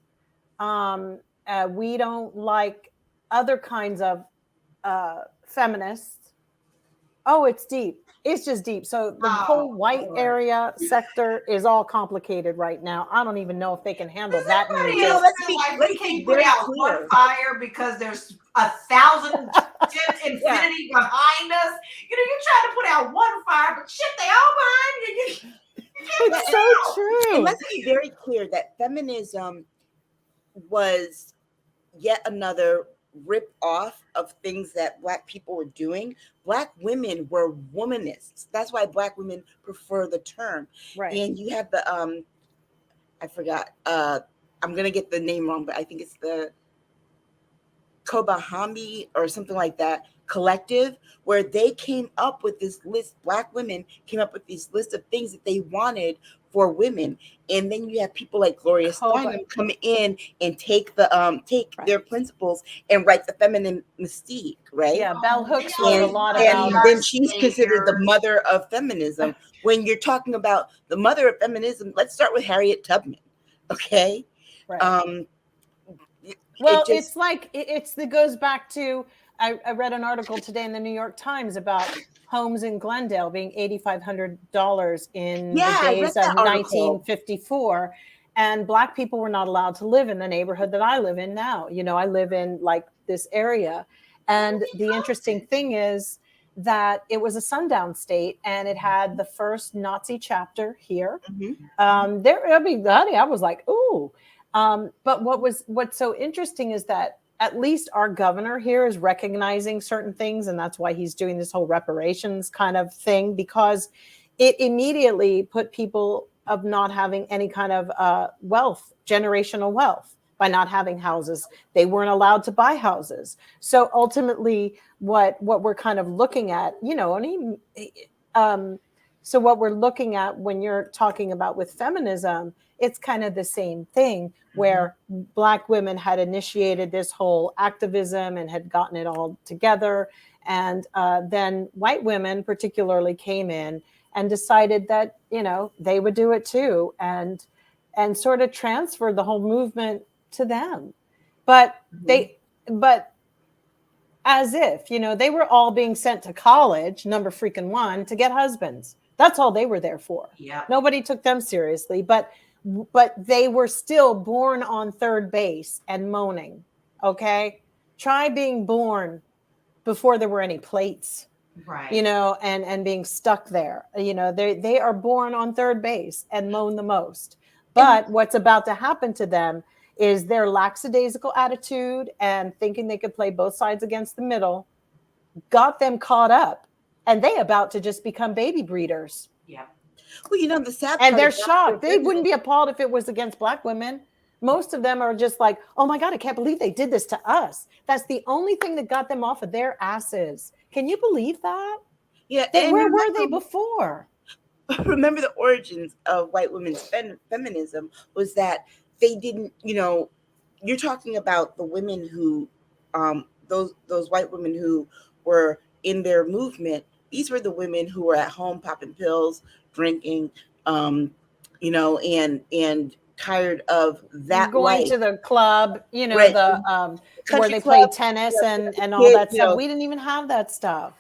B: We don't like other kinds of feminists. Oh, it's deep. It's just deep. So the whole white area sector is all complicated right now. I don't even know if they can handle that.
E: We can't put out one fire because there's 1,000 infinity behind us. You know, you're trying to put out one fire, but shit, they all behind you.
B: It's so true.
D: And let's be very clear that feminism was yet another rip off of things that Black people were doing. Black women were womanists. That's why Black women prefer the term.
B: Right.
D: And you have the I forgot. I'm gonna get the name wrong, but I think it's the Kobahami or something like that collective, where they came up with this list. Black women came up with these list of things that they wanted for women, and then you have people like Gloria Steinem come in and take their principles and write the feminine mystique, right?
B: Yeah, Bell Hooks wrote a lot about.
D: And then she's considered the mother of feminism. When you're talking about the mother of feminism, let's start with Harriet Tubman, okay?
B: Right. Well, it's like it goes back to. I read an article today in the New York Times about homes in Glendale being $8,500 in the days of 1954, and Black people were not allowed to live in the neighborhood that I live in now. You know, I live in like this area, and the interesting thing is that it was a sundown state, and it had the first Nazi chapter here. Mm-hmm. I was like, ooh. But what's so interesting is that at least our governor here is recognizing certain things, and that's why he's doing this whole reparations kind of thing, because it immediately put people of not having any kind of wealth, generational wealth, by not having houses. They weren't allowed to buy houses. So ultimately, what we're kind of looking at, you know, so what we're looking at when you're talking about with feminism, it's kind of the same thing, where Black women had initiated this whole activism and had gotten it all together. And then white women particularly came in and decided that, you know, they would do it too, and sort of transferred the whole movement to them. But but as if, you know, they were all being sent to college, number freaking one, to get husbands. That's all they were there for. Yeah. Nobody took them seriously, but they were still born on third base and moaning. Okay. Try being born before there were any plates, right? You know, and being stuck there. You know, they are born on third base and moan the most. But what's about to happen to them is their lackadaisical attitude and thinking they could play both sides against the middle got them caught up, and they about to just become baby breeders. Yeah.
D: Well, you know, the sad part,
B: and they're shocked. They wouldn't be appalled if it was against Black women. Most of them are just like, oh my God, I can't believe they did this to us. That's the only thing that got them off of their asses. Can you believe that?
D: Yeah.
B: Where were they before?
D: Remember, the origins of white women's feminism was that they didn't, you know, you're talking about the women who, those white women who were in their movement. These were the women who were at home popping pills, drinking, you know, and tired of that
B: going
D: life.
B: To the club, you know,
D: right.
B: Where they play tennis and all that stuff. We didn't even have that stuff.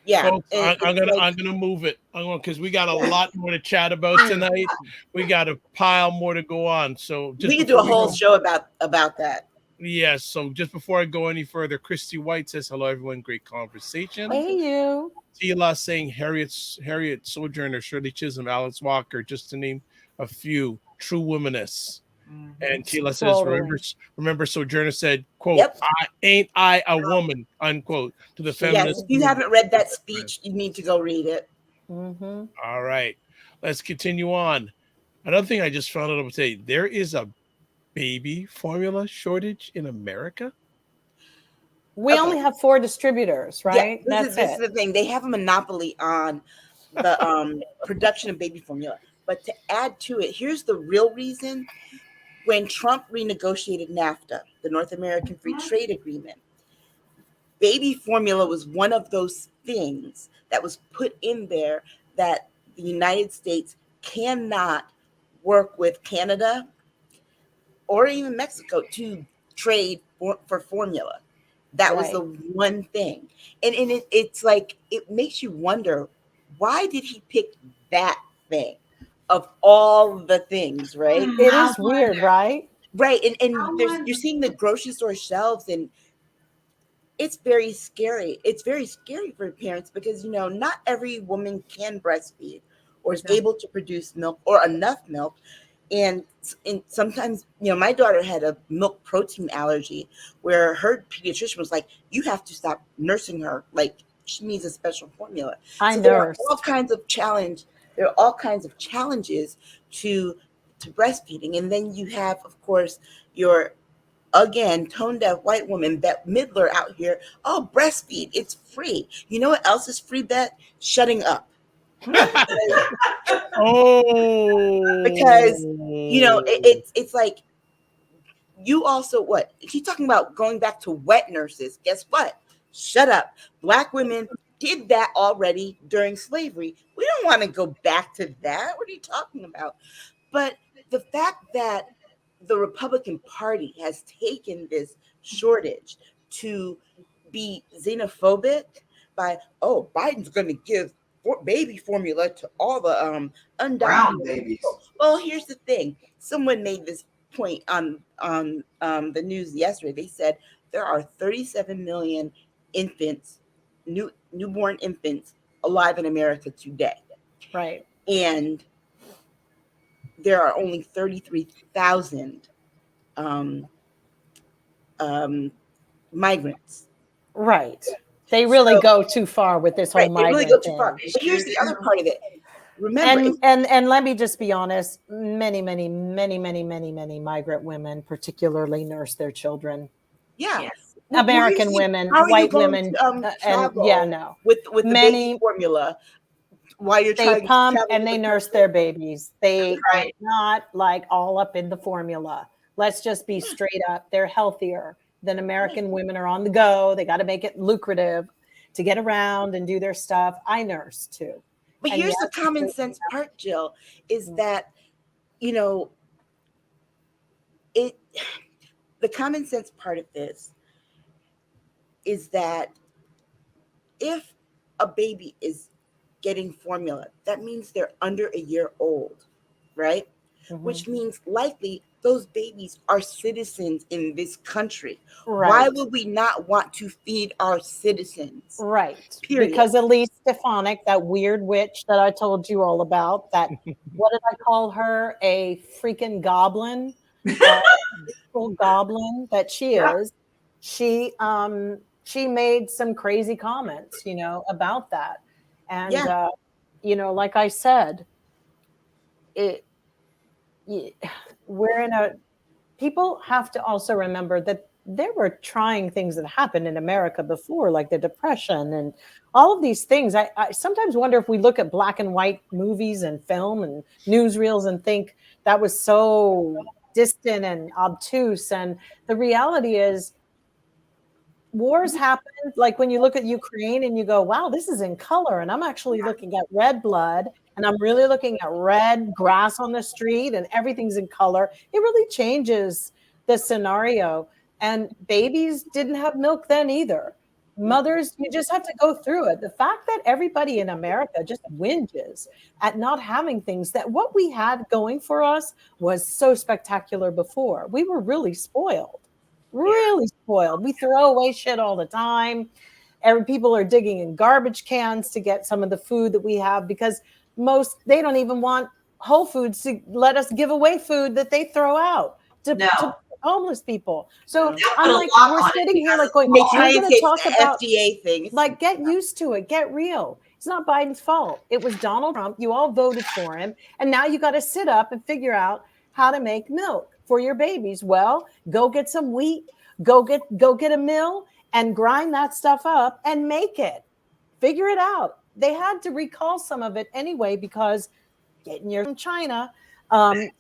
C: Yeah, folks, I'm gonna move it. Because we got a lot more to chat about tonight. We got a pile more to go on. So
D: we could do a whole show about that.
C: Yes. So just before I go any further, Christy White says, hello, everyone. Great conversation.
B: Hey, you.
C: Tila saying Harriet Sojourner, Shirley Chisholm, Alice Walker, just to name a few true womanists. And Sheila says, remember Sojourner said, quote,
D: Yep.
C: ain't I a woman, unquote, to the feminist.
D: Yes, if you haven't read that speech, you need to go read it.
B: Mm-hmm.
C: All right, let's continue on. Another thing I just found out today, there is a baby formula shortage in America.
B: We only have 4 distributors, right?
D: Yeah, this is the thing. They have a monopoly on the production of baby formula. But to add to it, here's the real reason. When Trump renegotiated NAFTA, the North American Free Trade Agreement, baby formula was one of those things that was put in there that the United States cannot work with Canada or even Mexico to trade for formula. That was the one thing. And it's like, it makes you wonder, why did he pick that thing of all the things, right?
B: It is weird, right?
D: Right. And you're seeing the grocery store shelves, and it's very scary. It's very scary for parents because, not every woman can breastfeed or is able to produce milk or enough milk. And sometimes, my daughter had a milk protein allergy where her pediatrician was like, you have to stop nursing her. Like, she needs a special formula. There are all kinds of challenges to breastfeeding. And then you have, of course, your, again, tone deaf white woman, Bette Midler out here. Oh, breastfeed, it's free. You know what else is free, Bette? Shutting up. Because it's like, you also, what she's talking about, going back to wet nurses. Guess what? Shut up. Black women did that already during slavery. We don't want to go back to that. What are you talking about? But the fact that the Republican Party has taken this shortage to be xenophobic by, Biden's going to give baby formula to all the
E: brown babies.
D: Well, here's the thing. Someone made this point on the news yesterday. They said there are 37 million infants, newborn infants alive in America today.
B: Right.
D: And there are only 33,000 migrants.
B: Right. They really go too far with this whole migrant
D: really go too
B: thing.
D: far. But here's the other part of it. Remember,
B: and let me just be honest, many migrant women particularly nurse their children.
D: Yeah. Yes.
B: American women, white women,
D: with many baby formula while you're trying
B: to pump and they nurse their babies. They are not like all up in the formula. Let's just be straight up. They're healthier than American women are on the go. They got to make it lucrative to get around and do their stuff. I nurse too.
D: But here's the common sense part, Jill, is that, the common sense part of this is that if a baby is getting formula, that means they're under a year old, right? Mm-hmm. Which means likely those babies are citizens in this country. Right. Why would we not want to feed our citizens?
B: Right.
D: Period.
B: Because Elise Stefanik, that weird witch that I told you all about, that, what did I call her? A freaking goblin? Goblin that she is. She made some crazy comments, about that. And, like I said, people have to also remember that there were trying things that happened in America before, like the Depression and all of these things. I sometimes wonder if we look at black and white movies and film and newsreels and think that was so distant and obtuse. And the reality is, wars happen. Like when you look at Ukraine and you go, wow, this is in color. And I'm actually looking at red blood, and I'm really looking at red grass on the street, and everything's in color. It really changes the scenario. And babies didn't have milk then either. Mothers, you just have to go through it. The fact that everybody in America just whinges at not having things, that what we had going for us was so spectacular before. We were really spoiled. Really spoiled. We throw away shit all the time. People are digging in garbage cans to get some of the food that we have, because they don't even want Whole Foods to let us give away food that they throw out to homeless people. So I'm like, we're sitting here like going,
D: they try
B: you're
D: and
B: going to
D: take
B: talk
D: the
B: about
D: FDA thing.
B: Like, get used to it. Get real. It's not Biden's fault. It was Donald Trump. You all voted for him. And now you got to sit up and figure out how to make milk for your babies. Well, go get some wheat, go get a mill and grind that stuff up and make it. Figure it out. They had to recall some of it anyway because getting your from China.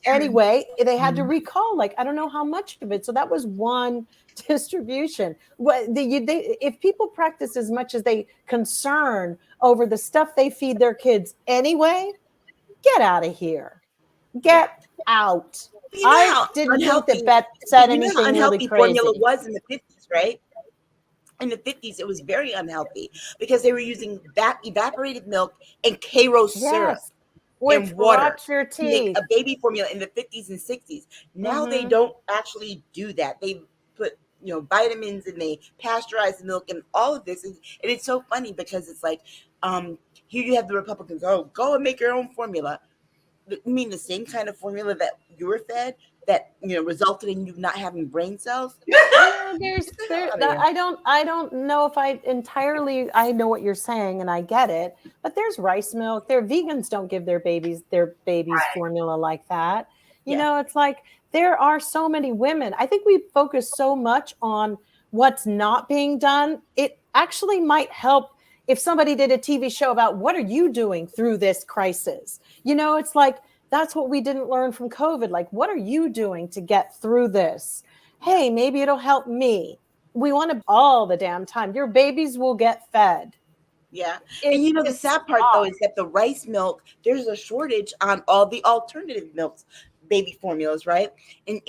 B: Anyway, they had to recall, like, I don't know how much of it. So that was one distribution. If people practice as much as they concern over the stuff they feed their kids anyway, get out of here. Get out. I didn't think that Beth said anything really crazy.
D: Formula was in the 50s, right? In the 50s, it was very unhealthy because they were using evaporated milk and Karo syrup.
B: Which
D: and water
B: rots your
D: to make
B: teeth.
D: a baby formula in the 50s and 60s. Now they don't actually do that. They put vitamins and they pasteurize the milk and all of this. And it's so funny because it's like here you have the Republicans, go and make your own formula. You mean the same kind of formula that you were fed that resulted in you not having brain cells?
B: I don't know if I entirely I know what you're saying and I get it, but there's rice milk. Vegans don't give their babies formula like that. You know, it's like there are so many women. I think we focus so much on what's not being done. It actually might help if somebody did a TV show about what are you doing through this crisis. It's like that's what we didn't learn from COVID. Like, what are you doing to get through this? Hey, maybe it'll help me. We want to all the damn time. Your babies will get fed.
D: Yeah. And the sad part though is that the rice milk, there's a shortage on all the alternative milks, baby formulas, right? And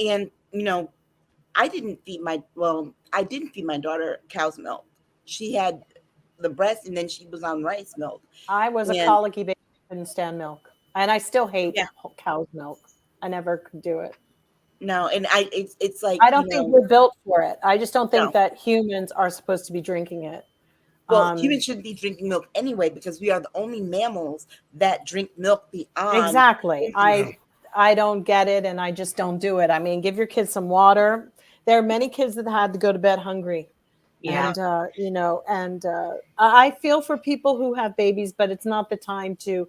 D: I didn't feed my daughter cow's milk. She had the breast and then she was on rice milk.
B: I was a colicky baby, couldn't stand milk. And I still hate cow's milk. I never could do it.
D: No, and it's like
B: I don't think we're built for it. I just don't think that humans are supposed to be drinking it.
D: Well, humans shouldn't be drinking milk anyway because we are the only mammals that drink milk beyond.
B: Exactly. I don't get it, and I just don't do it. I mean, give your kids some water. There are many kids that had to go to bed hungry. Yeah. And I feel for people who have babies, but it's not the time to.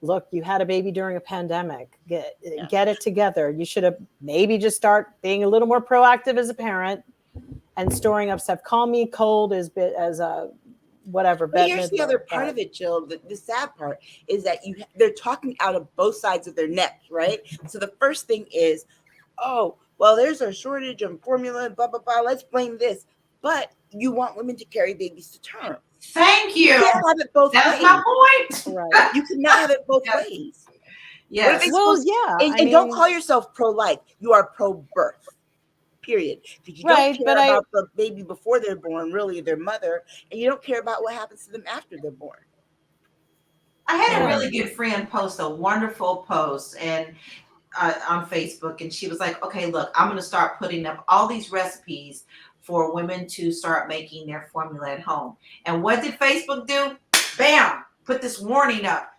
B: Look, you had a baby during a pandemic. Get it together. You should have maybe just start being a little more proactive as a parent and storing up stuff. Call me cold as a whatever.
D: But here's the other part of it, Jill. The sad part is that they're talking out of both sides of their neck, right? So the first thing is, there's a shortage of formula, blah blah blah. Let's blame this. But you want women to carry babies to term.
E: Thank you.
D: You can't have it both ways.
E: That's my point.
D: Right. You cannot have it both ways.
E: Yes.
D: And don't call yourself pro-life. You are pro-birth. Period. Because you don't care about the baby before they're born, really their mother, and you don't care about what happens to them after they're born.
E: I had a really good friend post a wonderful post and on Facebook, and she was like, "Okay, look, I'm going to start putting up all these recipes for women to start making their formula at home." And what did Facebook do? Bam! Put this warning up.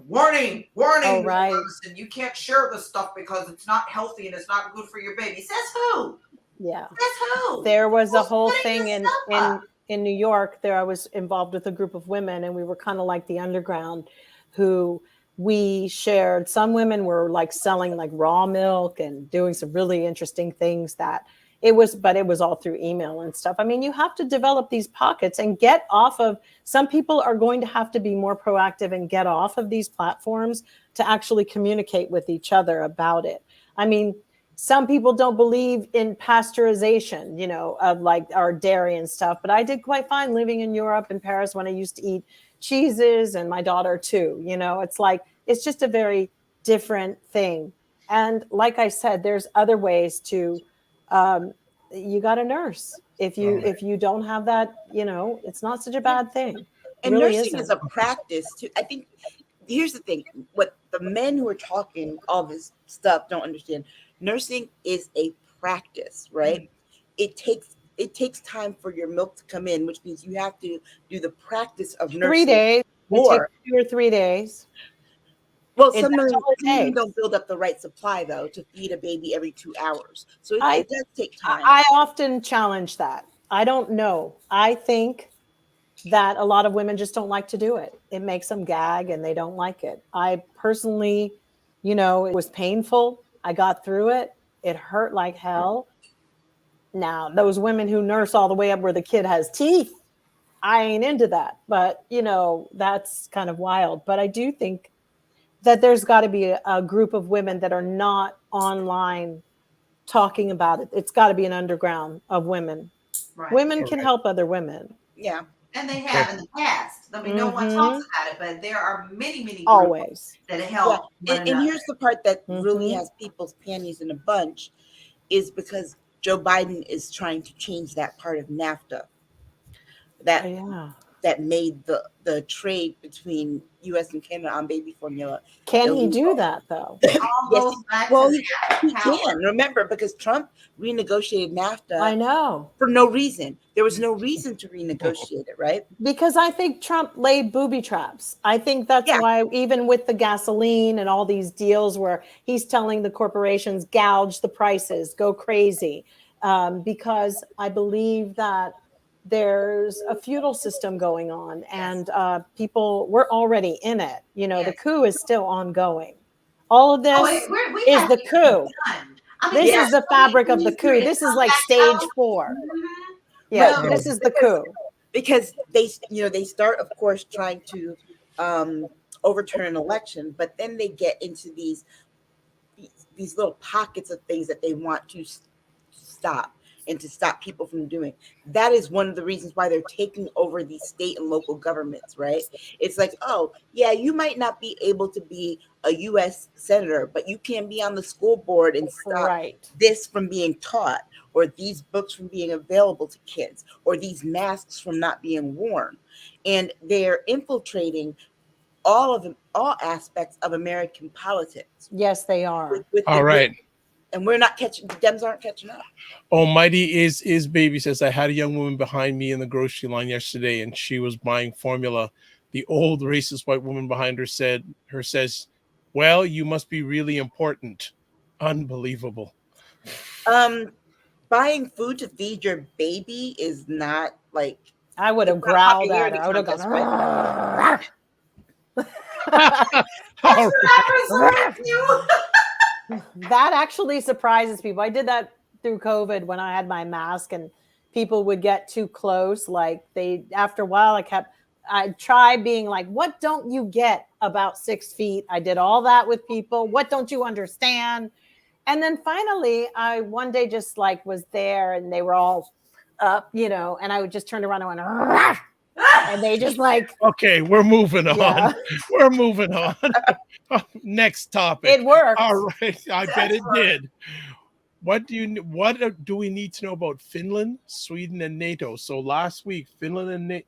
E: Warning.
B: Oh, right.
E: And you can't share this stuff because it's not healthy and it's not good for your baby. Says who?
B: Yeah.
E: Says who?
B: There was a whole thing in New York. There I was involved with a group of women, and we were kind of like the underground who we shared. Some women were like selling like raw milk and doing some really interesting things but it was all through email and stuff. I mean, you have to develop these pockets and get off of, some people are going to have to be more proactive and get off of these platforms to actually communicate with each other about it. I mean, some people don't believe in pasteurization, of like our dairy and stuff, but I did quite fine living in Europe and Paris when I used to eat cheeses, and my daughter too. It's like, it's just a very different thing. And like I said, there's other ways to, you got to nurse. If you don't have that, it's not such a bad thing.
D: And really nursing is a practice too. I think here's the thing: what the men who are talking all this stuff don't understand. Nursing is a practice, right? Mm-hmm. It takes time for your milk to come in, which means you have to do the practice of nursing.
B: 3 days. It takes 2 or 3 days.
D: Well,
B: That's all it
D: women
B: takes.
D: don't build up the right supply though to feed a baby every 2 hours, so
B: I
D: it does take time.
B: I often challenge that. I don't know. I think that a lot of women just don't like to do it. It makes them gag and they don't like it. I personally, it was painful. I got through it. It hurt like hell. Now, those women who nurse all the way up where the kid has teeth, I ain't into that. But, that's kind of wild. But I do think that there's got to be a group of women that are not online talking about it. It's got to be an underground of women.
E: Right.
B: Women can help other women.
D: Yeah.
E: And they have in the past. I mean, no one talks about it, but there are many, many groups
B: always
E: that help.
D: Yeah. And here's the part that really has people's panties in a bunch, is because Joe Biden is trying to change that part of NAFTA. That made the trade between U.S. and Canada on baby formula.
B: Can he do that though?
D: Yes, he can. Remember, because Trump renegotiated NAFTA.
B: I know.
D: For no reason. There was no reason to renegotiate it, right?
B: Because I think Trump laid booby traps. I think that's why, even with the gasoline and all these deals where he's telling the corporations, gouge the prices, go crazy. Because I believe that there's a feudal system going on, and people, we're already in it. The coup is still ongoing. All of this is the coup. This is the fabric of the coup. This is like stage 4. Yeah, this is the coup.
D: Because they start, of course, trying to overturn an election, but then they get into these little pockets of things that they want to stop and to stop people from doing. That is one of the reasons why they're taking over these state and local governments, right? It's like, oh, yeah, you might not be able to be a U.S. senator, but you can be on the school board and stop this from being taught, or these books from being available to kids, or these masks from not being worn. And they're infiltrating all aspects of American politics.
B: Yes, they are.
C: All right.
D: And we're not catching, the Dems aren't catching up.
C: Almighty is baby says, I had a young woman behind me in the grocery line yesterday, and she was buying formula. The old racist white woman behind her says, well, you must be really important. Unbelievable.
D: Buying food to feed your baby is not like,
B: I would have growled at her. I would have gone. That actually surprises people. I did that through COVID when I had my mask, and people would get too close. Like after a while, I tried being like, what don't you get about 6 feet? I did all that with people. What don't you understand? And then finally, I one day just was there, and they were all up, and I would just turn around and went, and they just
C: okay, we're moving on. Yeah. We're moving on. Next topic.
B: It worked.
C: All right. I bet it did. What do we need to know about Finland, Sweden, and NATO? So last week, Finland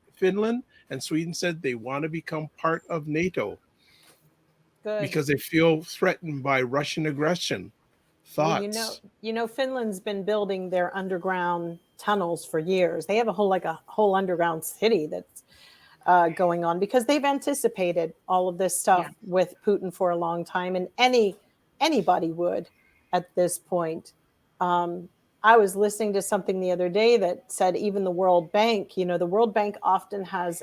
C: and Sweden said they want to become part of NATO. Good. Because they feel threatened by Russian aggression. Thoughts?
B: Well, Finland's been building their underground tunnels for years. They have a whole underground city that's going on because they've anticipated all of this stuff with Putin for a long time, and anybody would at this point. I was listening to something the other day that said even the World Bank, the World Bank often has,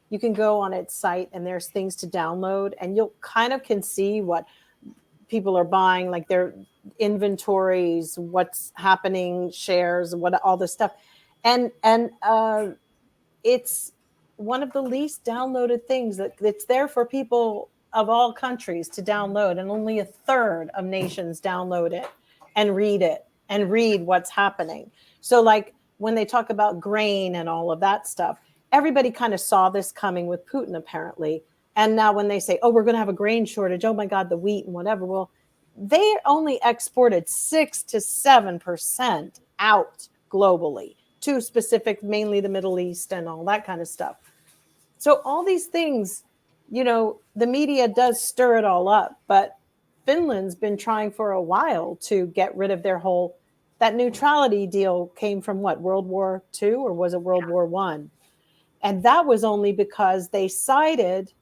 B: you can go on its site and there's things to download, and you'll kind of can see what people are buying, like their inventories, what's happening, shares, what all this stuff. And it's one of the least downloaded things that's there for people of all countries to download. And only 1/3 of nations download it and read what's happening. So when they talk about grain and all of that stuff, everybody kind of saw this coming with Putin, apparently. And now when they say, oh, we're going to have a grain shortage, oh my God, the wheat and whatever. Well, they only exported 6 to 7% out globally to specific, mainly the Middle East and all that kind of stuff. So all these things, the media does stir it all up, but Finland's been trying for a while to get rid of that neutrality deal came from what, World War II, or was it World War I? And that was only because they sided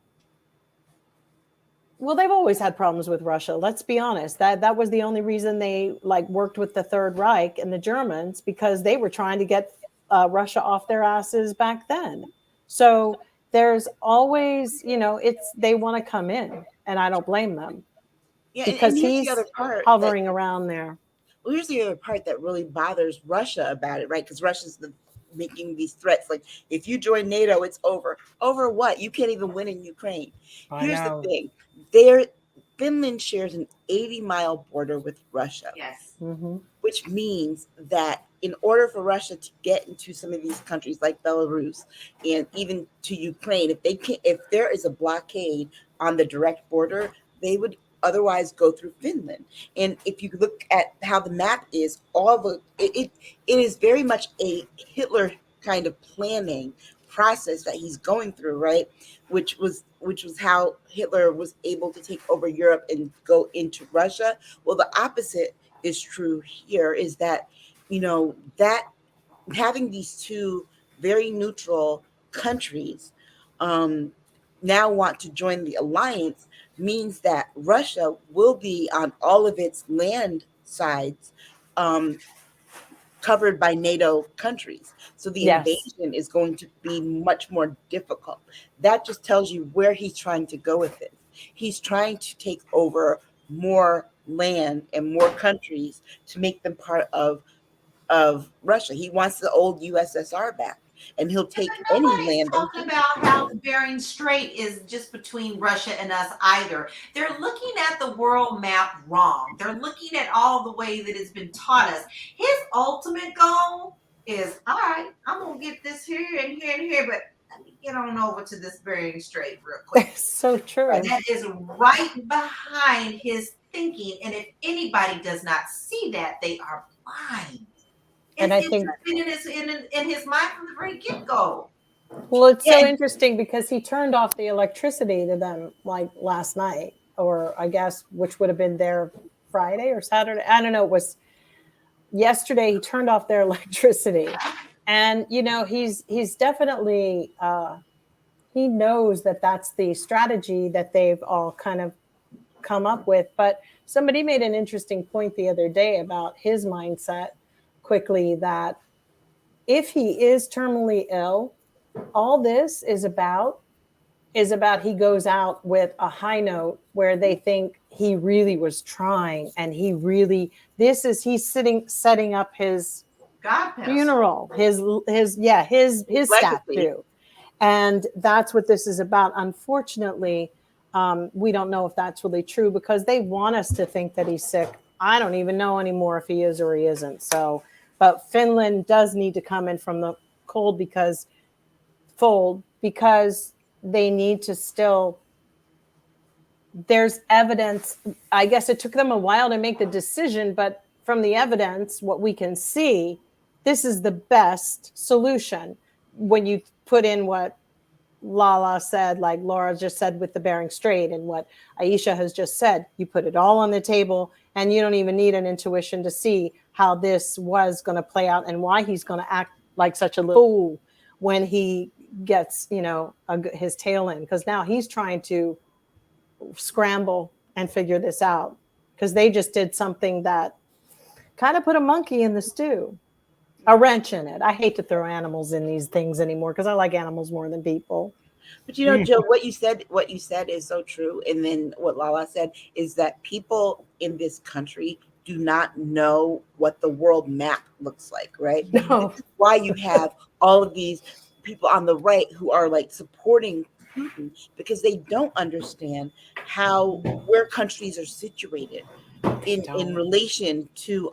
B: Well, they've always had problems with Russia. Let's be honest. That was the only reason they like worked with the Third Reich and the Germans, because they were trying to get Russia off their asses back then. So there's always, they want to come in, and I don't blame them.
D: Yeah,
B: because
D: and here's
B: he's
D: the other part
B: hovering around there.
D: Well, here's the other part that really bothers Russia about it, right? Because Russia's making these threats, like if you join NATO, it's over. Over what? You can't even win in Ukraine. Here's the thing: Finland shares an 80-mile border with Russia.
E: Yes.
B: Mm-hmm.
D: Which means that in order for Russia to get into some of these countries like Belarus and even to Ukraine, if there is a blockade on the direct border, they would otherwise go through Finland. And if you look at how the map is, it is very much a Hitler kind of planning process that he's going through, right? Which was how Hitler was able to take over Europe and go into Russia. Well, the opposite is true here, is that, that having these two very neutral countries now want to join the alliance means that Russia will be on all of its land sides covered by NATO countries. So the invasion is going to be much more difficult. That just tells you where he's trying to go with it. He's trying to take over more land and more countries to make them part of Russia. He wants the old USSR back, and he'll take any land.
E: Talking about how the Bering Strait is just between Russia and us either. They're looking at the world map wrong. They're looking at all the way that it's been taught us. His ultimate goal is, all right, I'm going to get this here and here and here, but let me get on over to this Bering Strait real quick.
B: That's so true.
E: And that is right behind his thinking. And if anybody does not see that, they are blind.
B: And I think
E: in his mind from the very get-go.
B: Well, it's so interesting because he turned off the electricity to them like last night, or I guess, which would have been their Friday or Saturday. I don't know. It was yesterday. He turned off their electricity, and he's definitely he knows that that's the strategy that they've all kind of come up with. But somebody made an interesting point the other day about his mindset. Quickly, that if he is terminally ill, all this is about he goes out with a high note where they think he really was trying, and he's setting up his funeral, his statue, and that's what this is about. Unfortunately, we don't know if that's really true because they want us to think that he's sick. I don't even know anymore if he is or he isn't. So. But Finland does need to come in from the cold because they need to still, there's evidence. I guess it took them a while to make the decision, but from the evidence, what we can see, this is the best solution. When you put in what Lala said, like Laura just said with the Bering Strait, and what Aisha has just said, you put it all on the table, and you don't even need an intuition to see how this was going to play out and why he's going to act like such a little fool when he gets, his tail in. Because now he's trying to scramble and figure this out because they just did something that kind of put a monkey in the stew, a wrench in it. I hate to throw animals in these things anymore because I like animals more than people.
D: But Jill, what you said is so true. And then what Lala said is that people in this country do not know what the world map looks like, right?
B: No.
D: This is why you have all of these people on the right who are like supporting Putin, because they don't understand where countries are situated in relation to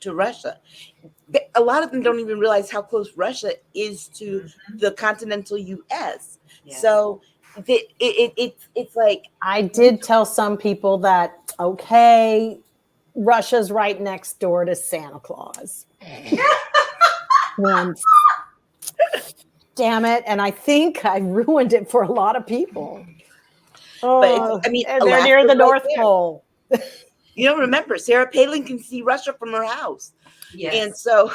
D: Russia. A lot of them don't even realize how close Russia is to the continental U.S. Yeah. So it's like,
B: I did tell some people that, okay, Russia's right next door to Santa Claus. Damn it. And I think I ruined it for a lot of people.
D: But
B: they're near the North Pole.
D: Remember, Sarah Palin can see Russia from her house.
E: Yes.
D: And so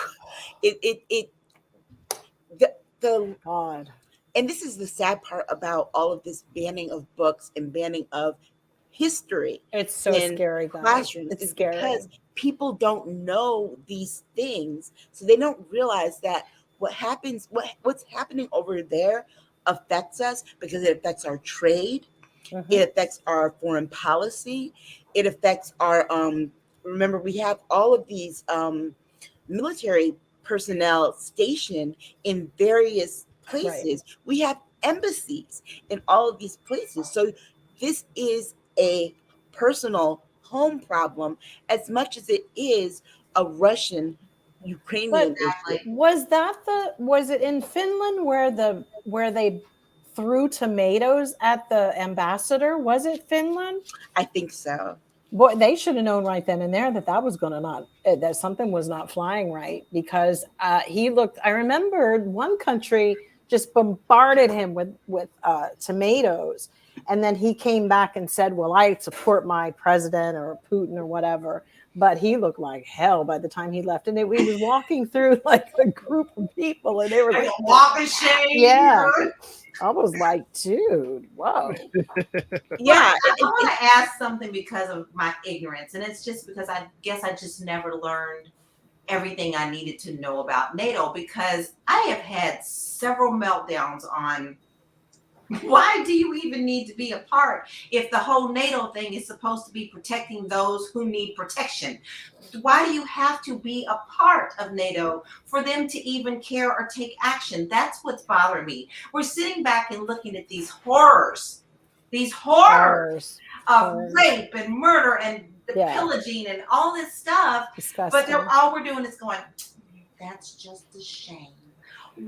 D: God. and this is the sad part about all of this banning of books and banning of history.
B: It's so scary, guys.
D: Classrooms
B: it's
D: is
B: scary
D: because people don't know these things, so they don't realize that what's happening over there affects us, because it affects our trade, it affects our foreign policy, it affects our remember, we have all of these military personnel stationed in various places. Right. We have embassies in all of these places. So this is a personal home problem as much as it is a Russian Ukrainian issue.
B: Was it in Finland where they threw tomatoes at the ambassador? Was it Finland?
D: I think so.
B: Boy, they should have known right then and there that was going to that something was not flying right, because he looked. I remembered one country just bombarded him with tomatoes, and then he came back and said, "Well, I support my president or Putin or whatever." But he looked like hell by the time he left, and he was walking through like a group of people, and they were like,
E: "Walk of shame."
B: Yeah. I was like, dude, whoa.
E: Yeah. I want to ask something because of my ignorance. And it's just because I guess I just never learned everything I needed to know about NATO, because I have had several meltdowns on why do you even need to be a part if the whole NATO thing is supposed to be protecting those who need protection? Why do you have to be a part of NATO for them to even care or take action? That's what's bothering me. We're sitting back and looking at these horrors of rape and murder and the pillaging and all this stuff. Disgusting. But all we're doing is going, that's just a shame.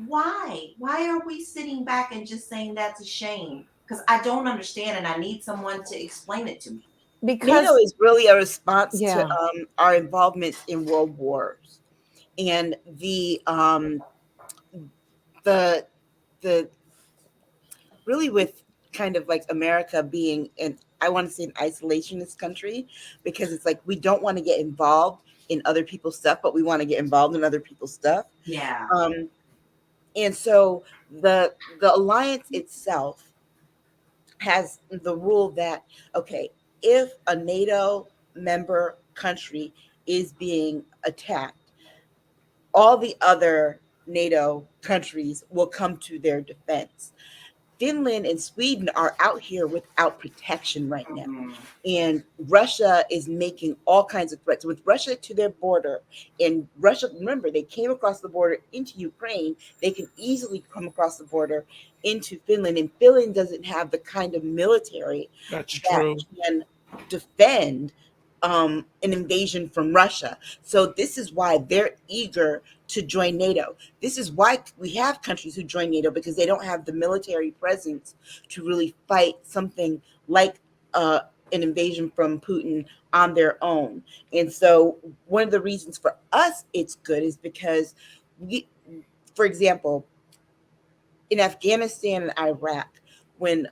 E: Why are we sitting back and just saying that's a shame? Because I don't understand, and I need someone to explain it to me.
D: Because NATO is really a response to our involvement in world wars, and the really with kind of like America being I want to say an isolationist country, because it's like we don't want to get involved in other people's stuff, but we want to get involved in other people's stuff.
E: Yeah.
D: And so the alliance itself has the rule that, okay, if a NATO member country is being attacked, all the other NATO countries will come to their defense. Finland and Sweden are out here without protection right now. Mm-hmm. And Russia is making all kinds of threats. With Russia to their border, and Russia, remember, they came across the border into Ukraine. They can easily come across the border into Finland. And Finland doesn't have the kind of military that can defend an invasion from Russia. So this is why they're eager to join NATO. This is why we have countries who join NATO, because they don't have the military presence to really fight something like an invasion from Putin on their own. And so one of the reasons for us it's good is because we, for example, in Afghanistan and Iraq, when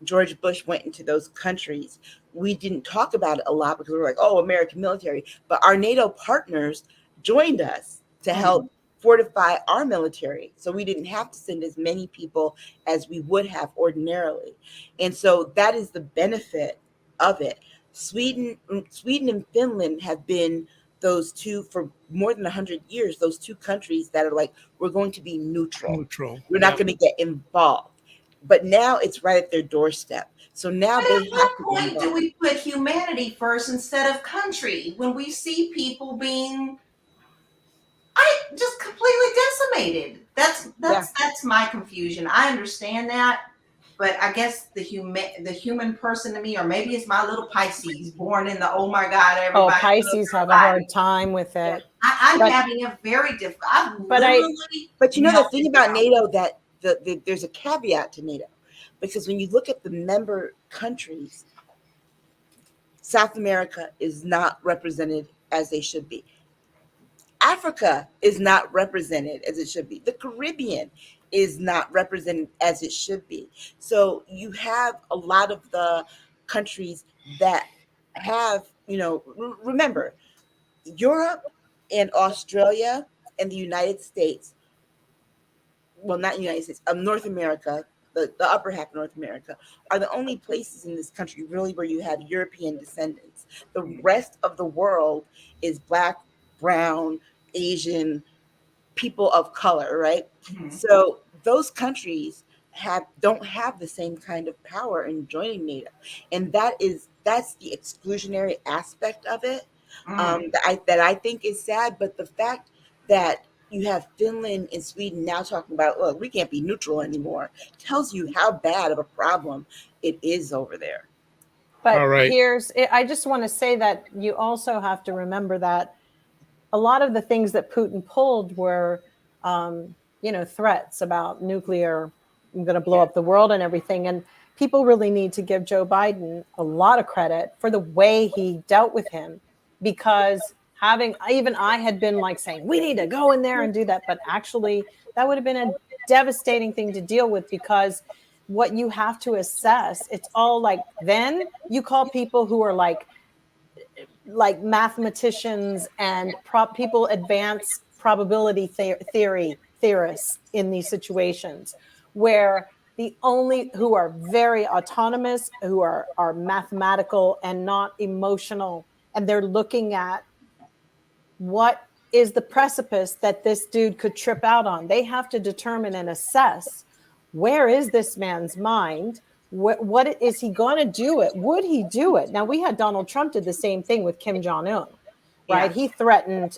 D: George Bush went into those countries, we didn't talk about it a lot because we were like, oh, American military. But our NATO partners joined us to help fortify our military. So we didn't have to send as many people as we would have ordinarily. And so that is the benefit of it. Sweden and Finland have been those two for more than 100 years, those two countries that are like, we're going to be neutral. We're not going to get involved. But now it's right at their doorstep. So now they have to.
E: At what point do we put humanity first instead of country when we see people being just completely decimated? That's my confusion. I understand that, but I guess the human person to me, or maybe it's my little Pisces born in the oh my God, everybody.
B: Oh, Pisces have a hard time with it.
E: I'm having a very difficult.
D: But you know the thing about NATO that. There's a caveat to NATO, because when you look at the member countries, South America is not represented as they should be. Africa is not represented as it should be. The Caribbean is not represented as it should be. So you have a lot of the countries that have, remember, Europe and Australia and the United States well, not United States, of North America, the upper half of North America, are the only places in this country really where you have European descendants. The rest of the world is Black, brown, Asian, people of color, right? Mm-hmm. So those countries don't have the same kind of power in joining NATO, and that's the exclusionary aspect of it. That I think is sad. But the fact that you have Finland and Sweden now talking about, look, we can't be neutral anymore, tells you how bad of a problem it is over there.
B: But I just want to say that you also have to remember that a lot of the things that Putin pulled were, threats about nuclear, I'm going to blow up the world and everything. And people really need to give Joe Biden a lot of credit for the way he dealt with him, because I had been like saying, we need to go in there and do that. But actually, that would have been a devastating thing to deal with, because what you have to assess, it's all like, then you call people who are like mathematicians and people advance probability theorists in these situations, where the only who are very autonomous, who are mathematical and not emotional, and they're looking at what is the precipice that this dude could trip out on. They have to determine and assess, where is this man's mind? What is he going to do it? Would he do it? Now, we had Donald Trump did the same thing with Kim Jong-un, right? Yeah. He threatened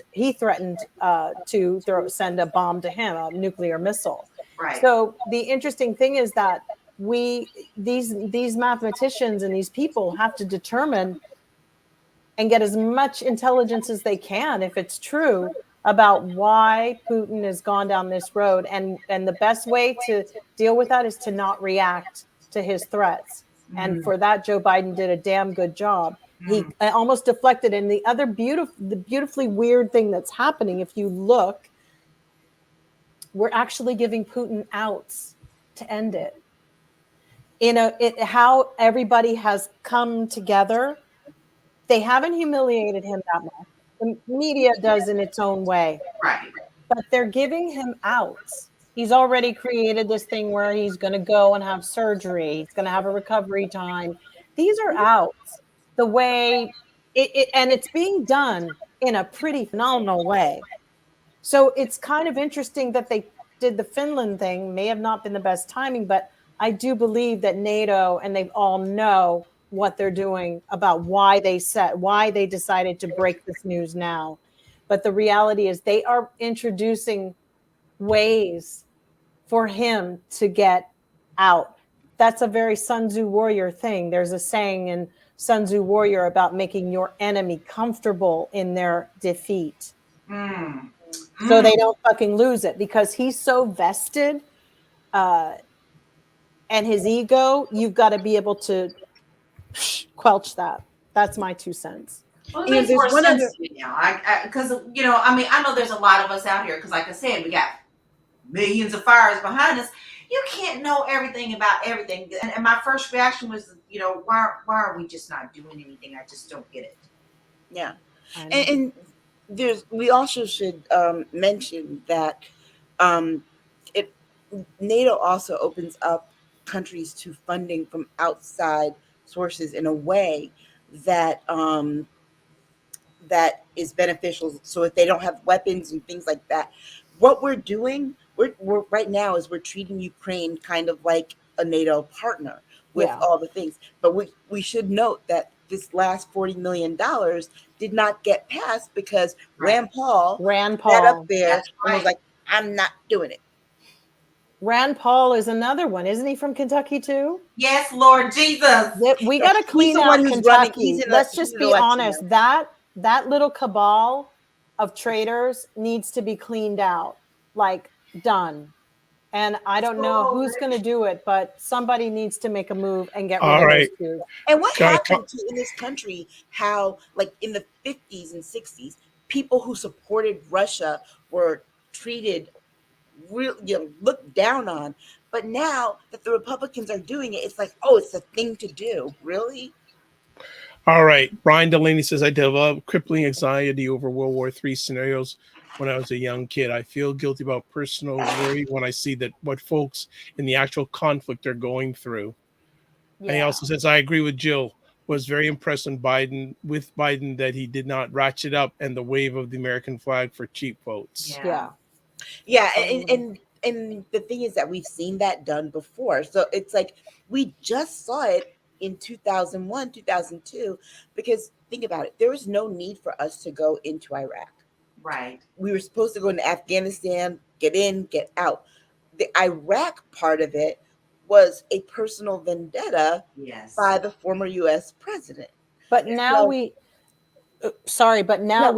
B: to send a bomb to him, a nuclear missile. Right. So the interesting thing is that these mathematicians and these people have to determine and get as much intelligence as they can, if it's true, about why Putin has gone down this road. And the best way to deal with that is to not react to his threats. And for that, Joe Biden did a damn good job. He almost deflected. And the other beautifully weird thing that's happening, if you look, we're actually giving Putin outs to end it. How everybody has come together. They haven't humiliated him that much. The media does in its own way. Right. But they're giving him outs. He's already created this thing where he's going to go and have surgery. He's going to have a recovery time. These are outs. The way and it's being done in a pretty phenomenal way. So it's kind of interesting that they did the Finland thing. May have not been the best timing, but I do believe that NATO and they all know what they're doing about why they decided to break this news now. But the reality is they are introducing ways for him to get out. That's a very Sun Tzu warrior thing. There's a saying in Sun Tzu warrior about making your enemy comfortable in their defeat. So they don't fucking lose it, because he's so vested and his ego, you've got to be able to quelch that. That's my 2 cents.
E: Well, it makes more sense to me now. Because I know there's a lot of us out here, because like I said, we got millions of fires behind us. You can't know everything about everything. And my first reaction was, why are we just not doing anything? I just don't get it.
D: Yeah. And we also should mention that NATO also opens up countries to funding from outside sources in a way that that is beneficial. So if they don't have weapons and things like that, what we're doing, we're right now is we're treating Ukraine kind of like a NATO partner with all the things. But we should note that this last $40 million did not get passed because Rand Paul sat up there and was like, I'm not doing it.
B: Rand Paul is another one. Isn't he from Kentucky too?
E: Yes, Lord Jesus.
B: We got to clean out Kentucky. Let's just be honest. That little cabal of traitors needs to be cleaned out. Like, done. And I don't know who's going to do it, but somebody needs to make a move and get rid of those two.
D: And what happened in this country, how, like, in the 50s and 60s, people who supported Russia were treated looked down on. But now that the Republicans are doing it, it's like, oh, it's a thing to do. Really?
C: All right. Brian Delaney says, I developed crippling anxiety over World War III scenarios when I was a young kid. I feel guilty about personal worry when I see that what folks in the actual conflict are going through. And he also says, I agree with Jill, was very impressed with Biden that he did not ratchet up and the wave of the American flag for cheap votes.
D: Yeah, and the thing is that we've seen that done before. So it's like we just saw it in 2001, 2002, because think about it, there was no need for us to go into Iraq.
E: Right.
D: We were supposed to go into Afghanistan, get in, get out. The Iraq part of it was a personal vendetta by the former US president.
B: But now we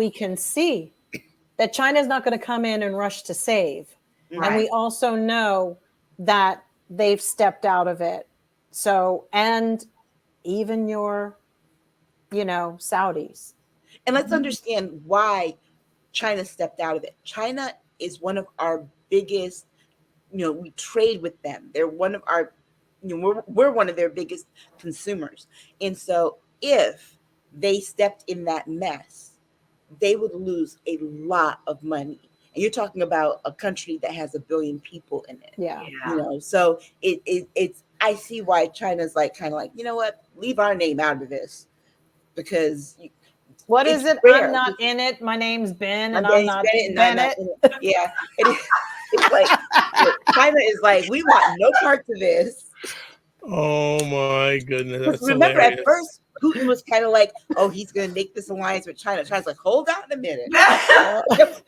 B: can see that China's not going to come in and rush to save. Right. And we also know that they've stepped out of it. So, and even your, Saudis.
D: And let's understand why China stepped out of it. China is one of our biggest, we trade with them. They're one of our, we're one of their biggest consumers. And so if they stepped in that mess, they would lose a lot of money. And you're talking about a country that has 1 billion people in it.
B: Yeah.
D: So it's, I see why China's kind of like, you know what, leave our name out of this, because
B: what is it? Rare. I'm not in it. My name's Ben, and I'm not Bennett.
D: Yeah, it's like China is like, we want no parts of this.
C: Oh my goodness! That's
D: remember,
C: hilarious.
D: At first, Putin was kind of like, "Oh, he's going to make this alliance with China." China's like, "Hold on a minute,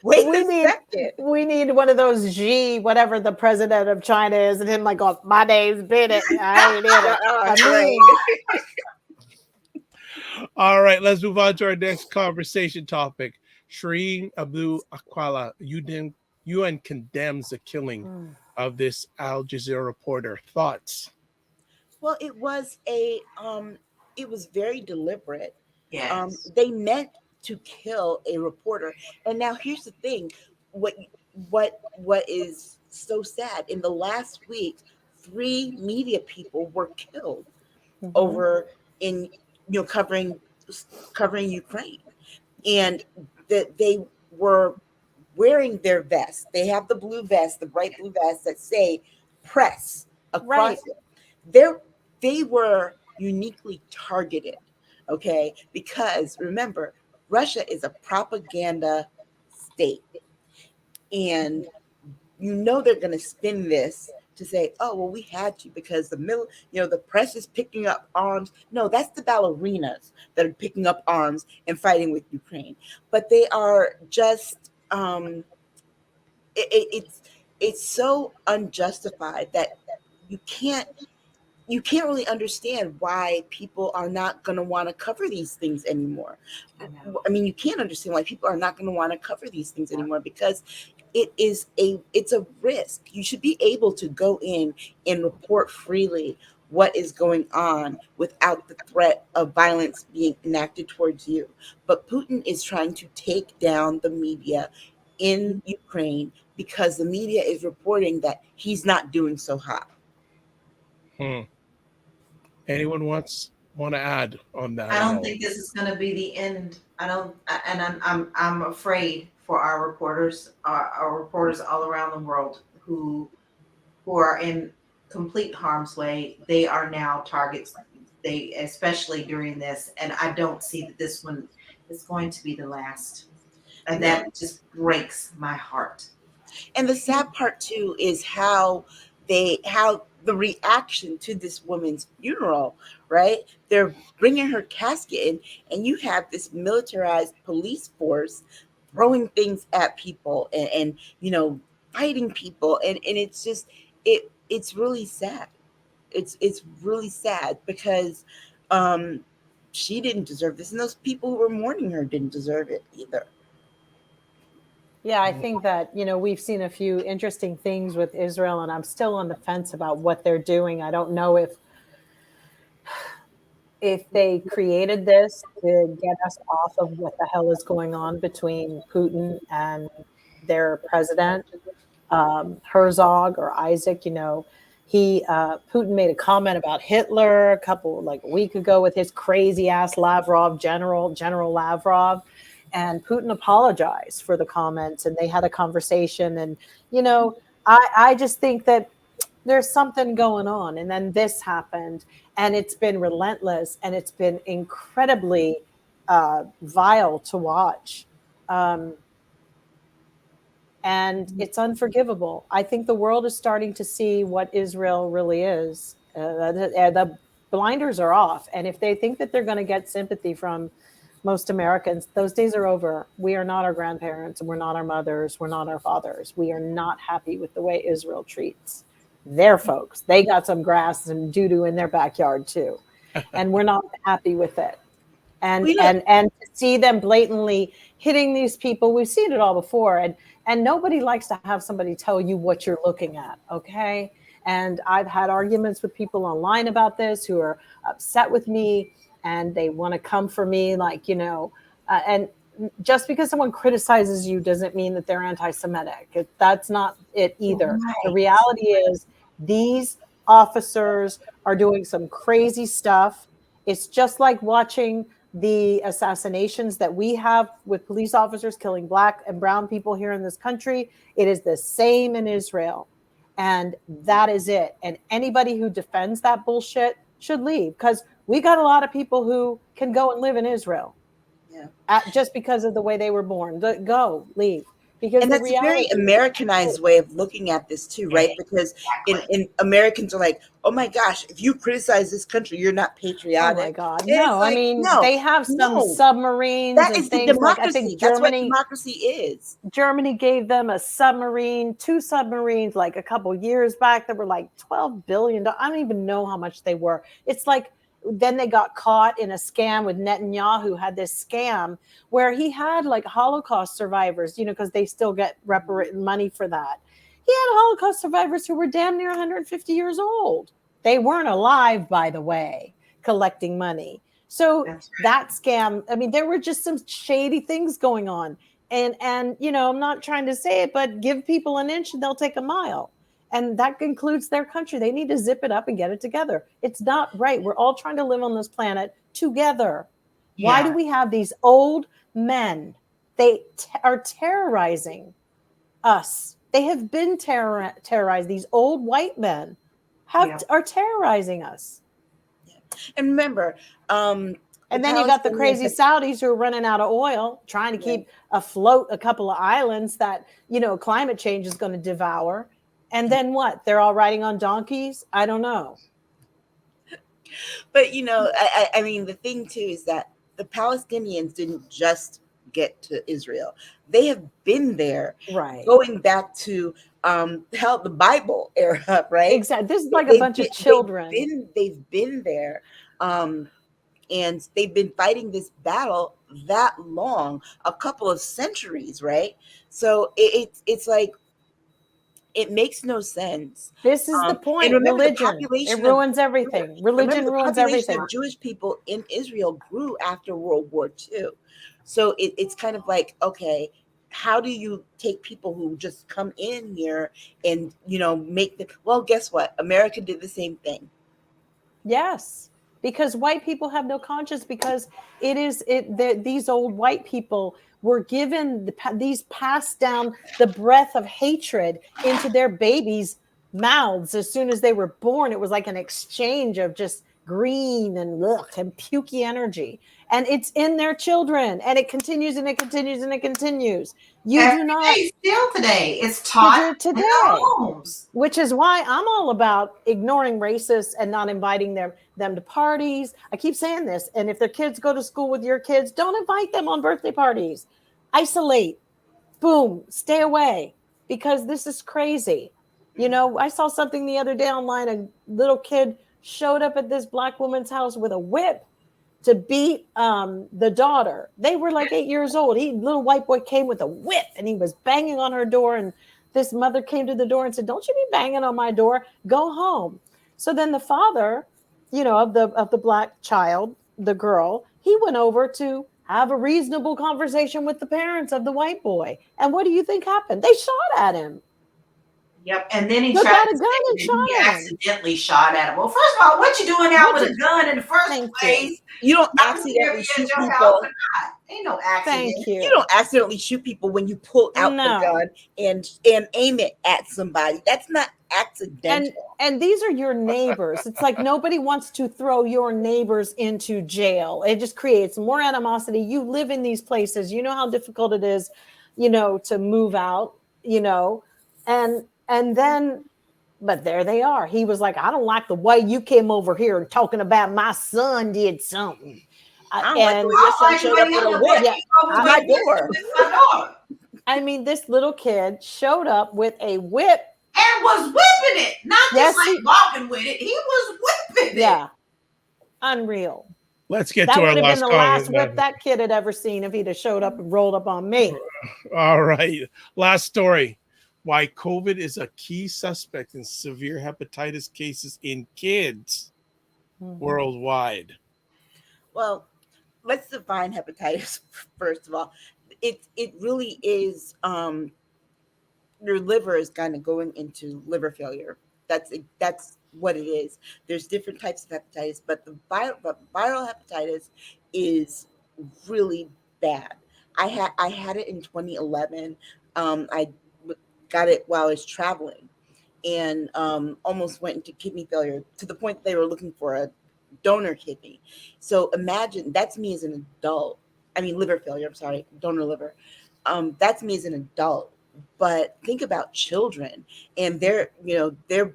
D: wait a second.
B: We need one of those G, whatever the president of China is, and him like, "Oh, my name's Bennett. I ain't in it."
C: All right, let's move on to our next conversation topic. Shireen Abu Aqla, UN condemns the killing of this Al Jazeera reporter. Thoughts?
D: Well, it was it was very deliberate.
E: Yes.
D: They meant to kill a reporter. And now here's the thing: what is so sad? In the last week, 3 media people were killed over in covering Ukraine, and that they were wearing their vests. They have the blue vest, the bright blue vest that say "press" across it. They were uniquely targeted, okay? Because remember, Russia is a propaganda state, and they're going to spin this to say, "Oh, well, we had to because the press is picking up arms." No, that's the ballerinas that are picking up arms and fighting with Ukraine. But they are just it's so unjustified that you can't really understand why people are not going to want to cover these things anymore. I mean, you can't understand why people are not going to want to cover these things anymore, because it's a risk. You should be able to go in and report freely what is going on without the threat of violence being enacted towards you. But Putin is trying to take down the media in Ukraine because the media is reporting that he's not doing so hot.
C: Anyone want to add on that?
E: I don't think this is going to be the end. I'm afraid for our reporters all around the world who are in complete harm's way. They are now targets. Especially during this, and I don't see that this one is going to be the last. And that just breaks my heart.
D: And the sad part too is how the reaction to this woman's funeral, right? They're bringing her casket in, and you have this militarized police force throwing things at people and fighting people, and it's just it's really sad. It's really sad because she didn't deserve this, and those people who were mourning her didn't deserve it either.
B: Yeah, I think that, we've seen a few interesting things with Israel, and I'm still on the fence about what they're doing. I don't know if they created this to get us off of what the hell is going on between Putin and their president, Herzog or Isaac. Putin made a comment about Hitler a week ago with his crazy ass General Lavrov. And Putin apologized for the comments, and they had a conversation. And, I just think that there's something going on. And then this happened, and it's been relentless, and it's been incredibly vile to watch. And it's unforgivable. I think the world is starting to see what Israel really is. The blinders are off. And if they think that they're going to get sympathy from most Americans, those days are over. We are not our grandparents, and we're not our mothers. We're not our fathers. We are not happy with the way Israel treats their folks. They got some grass and doo-doo in their backyard too. And we're not happy with it. And to see them blatantly hitting these people, we've seen it all before. And nobody likes to have somebody tell you what you're looking at, okay? And I've had arguments with people online about this who are upset with me, and they want to come for me, and just because someone criticizes you doesn't mean that they're anti-Semitic. That's not it either. Right. The reality is these officers are doing some crazy stuff. It's just like watching the assassinations that we have with police officers killing Black and brown people here in this country. It is the same in Israel. And that is it. And anybody who defends that bullshit should leave, because we got a lot of people who can go and live in Israel. Yeah. Just because of the way they were born. Go, leave. Because
D: and that's a very Americanized way of looking at this too, right? Because in Americans are like, oh my gosh, if you criticize this country, you're not patriotic.
B: Oh my God. No, they have some submarines.
D: That is the democracy. I think that's what democracy is.
B: Germany gave them a submarine, 2 submarines, like a couple years back that were like $12 billion. I don't even know how much they were. It's like, then they got caught in a scam with Netanyahu, had this scam where he had like Holocaust survivors, because they still get money for that. He had Holocaust survivors who were damn near 150 years old. They weren't alive, by the way, collecting money. So that scam, there were just some shady things going on. And I'm not trying to say it, but give people an inch and they'll take a mile. And that concludes their country. They need to zip it up and get it together. It's not right. We're all trying to live on this planet together. Yeah. Why do we have these old men? They are terrorizing us. They have been terrorized. These old white men are terrorizing us.
D: Yeah. And remember,
B: and then you got the crazy Saudis who are running out of oil, trying to keep afloat a couple of islands that, climate change is going to devour. And then what? They're all riding on donkeys? I don't know.
D: But, the thing, too, is that the Palestinians didn't just get to Israel. They have been there,
B: right?
D: Going back to the Bible era, right?
B: Exactly. This is like a bunch of children.
D: They've been there, and they've been fighting this battle that long, a couple of centuries, right? So it's like, it makes no sense.
B: This is the point. Religion. It ruins everything. Religion ruins everything.
D: The Jewish people in Israel grew after World War II. So it's kind of like, okay, how do you take people who just come in here and, make them? Well, guess what? America did the same thing.
B: Yes. Because white people have no conscience, because these old white people were given these passed down the breath of hatred into their babies' mouths as soon as they were born. It was like an exchange of just green and pukey energy. And it's in their children, and it continues and it continues and it continues.
E: Still today. It's taught today, in our homes.
B: Which is why I'm all about ignoring racists and not inviting them to parties. I keep saying this. And if their kids go to school with your kids, don't invite them on birthday parties. Isolate. Boom. Stay away. Because this is crazy. I saw something the other day online. A little kid showed up at this Black woman's house with a whip to beat the daughter. They were like 8 years old. Little white boy came with a whip and he was banging on her door. And this mother came to the door and said, "Don't you be banging on my door. Go home." So then the father, of the Black child, the girl, he went over to have a reasonable conversation with the parents of the white boy. And what do you think happened? They shot at him.
E: Yep. And then he
B: Took
E: tried
B: out a
E: to
B: gun and
E: say
B: shot
E: that he
B: at him.
E: accidentally shot at him. Well, first of all, what you doing out with a gun in the first
B: Thank you.
E: place?
A: You don't
E: Not if
A: accidentally
E: you're
A: shoot
E: at your
A: people.
E: house or not. Ain't no accident.
B: Thank you.
A: You don't accidentally shoot people when you pull out
B: No.
A: the gun and aim it at somebody. That's not accidental.
B: And these are your neighbors. It's like nobody wants to throw your neighbors into jail. It just creates more animosity. You live in these places. You know how difficult it is, to move out, and then, but there they are. He was like, I don't like the way you came over here and talking about my son did something.
A: I don't like the way your son showed up with a whip
B: at
A: my door.
B: I mean, this little kid showed up with a whip
E: and was whipping it, not just walking with it. He was whipping it.
B: Yeah, unreal.
C: Let's get
B: that
C: to our
B: would have
C: last
B: been the last
C: comment.
B: whip that kid had ever seen if he'd have showed up and rolled up on me.
C: All right, last story. Why COVID is a key suspect in severe hepatitis cases in kids worldwide.
A: Well, let's define hepatitis first of all. It really is your liver is kind of going into liver failure. That's what it is. There's different types of hepatitis, but the viral hepatitis is really bad. I had it in 2011. I got it while I was traveling, and almost went into kidney failure to the point that they were looking for a donor kidney. So imagine, that's me as an adult. I mean, liver failure. I'm sorry, donor liver. That's me as an adult. But think about children and their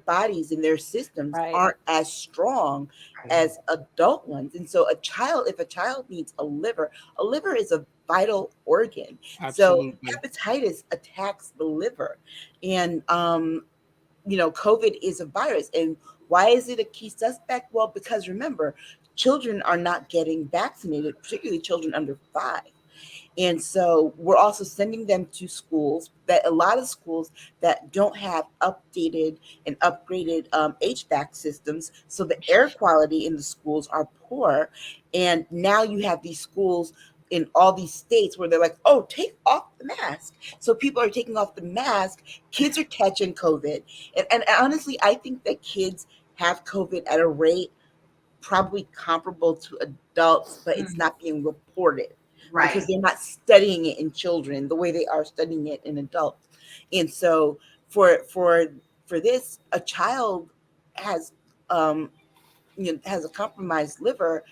A: bodies and their systems aren't as strong as adult ones. And so if a child needs a liver is a vital organ.
C: Absolutely.
A: So hepatitis attacks the liver. And COVID is a virus. And why is it a key suspect? Well, because remember, children are not getting vaccinated, particularly children under 5. And so we're also sending them to schools, that a lot of schools that don't have updated and upgraded HVAC systems. So the air quality in the schools are poor. And now you have these schools in all these states where they're like, oh, take off the mask. So people are taking off the mask. Kids are catching COVID. And honestly, I think that kids have COVID at a rate probably comparable to adults, but it's not being reported. Right. Because they're not studying it in children the way they are studying it in adults. And so for this, a child has has a compromised liver.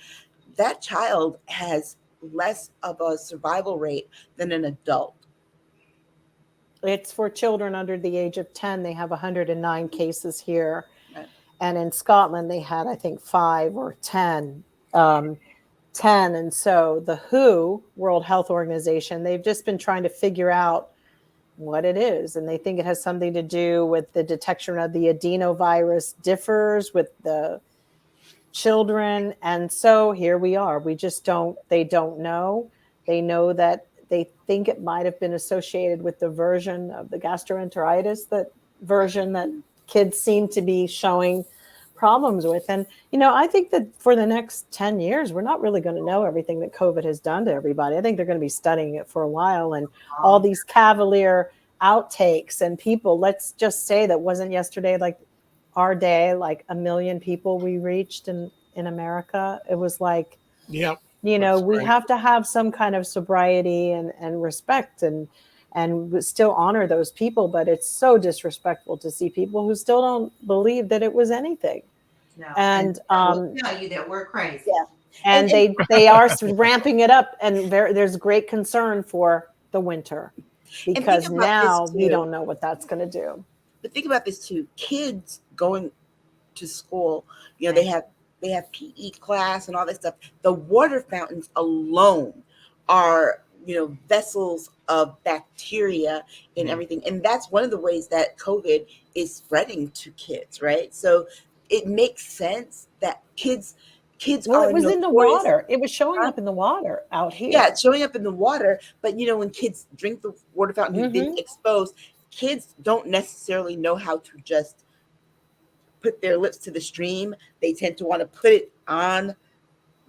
A: That child has less of a survival rate than an adult.
B: It's for children under the age of 10. They have 109 cases here. Right. And in Scotland, they had, I think, 5 or 10. 10. And so the WHO, World Health Organization, they've just been trying to figure out what it is. And they think it has something to do with the detection of the adenovirus differs with the children. And so here we are. They don't know. They know that they think it might have been associated with the version of the gastroenteritis, that version that kids seem to be showing problems with. And, I think that for the next 10 years, we're not really going to know everything that COVID has done to everybody. I think they're going to be studying it for a while, and all these cavalier outtakes and people, let's just say that wasn't yesterday, like our day, like 1 million people we reached in America. It was like, we have to have some kind of sobriety and respect and still honor those people. But it's so disrespectful to see people who still don't believe that it was anything. No. And
E: we'll tell you that we're crazy.
B: Yeah. And they are ramping it up. And there's great concern for the winter, because now we don't know what that's going to do.
A: But think about this too. Kids going to school, they have PE class and all that stuff. The water fountains alone are vessels of bacteria and everything. And that's one of the ways that COVID is spreading to kids, right? So it makes sense that kids
B: well, it was in the water. It was showing up in the water out here.
A: Yeah, it's showing up in the water. But when kids drink the water fountain who've been exposed, kids don't necessarily know how to just put their lips to the stream. They tend to want to put it on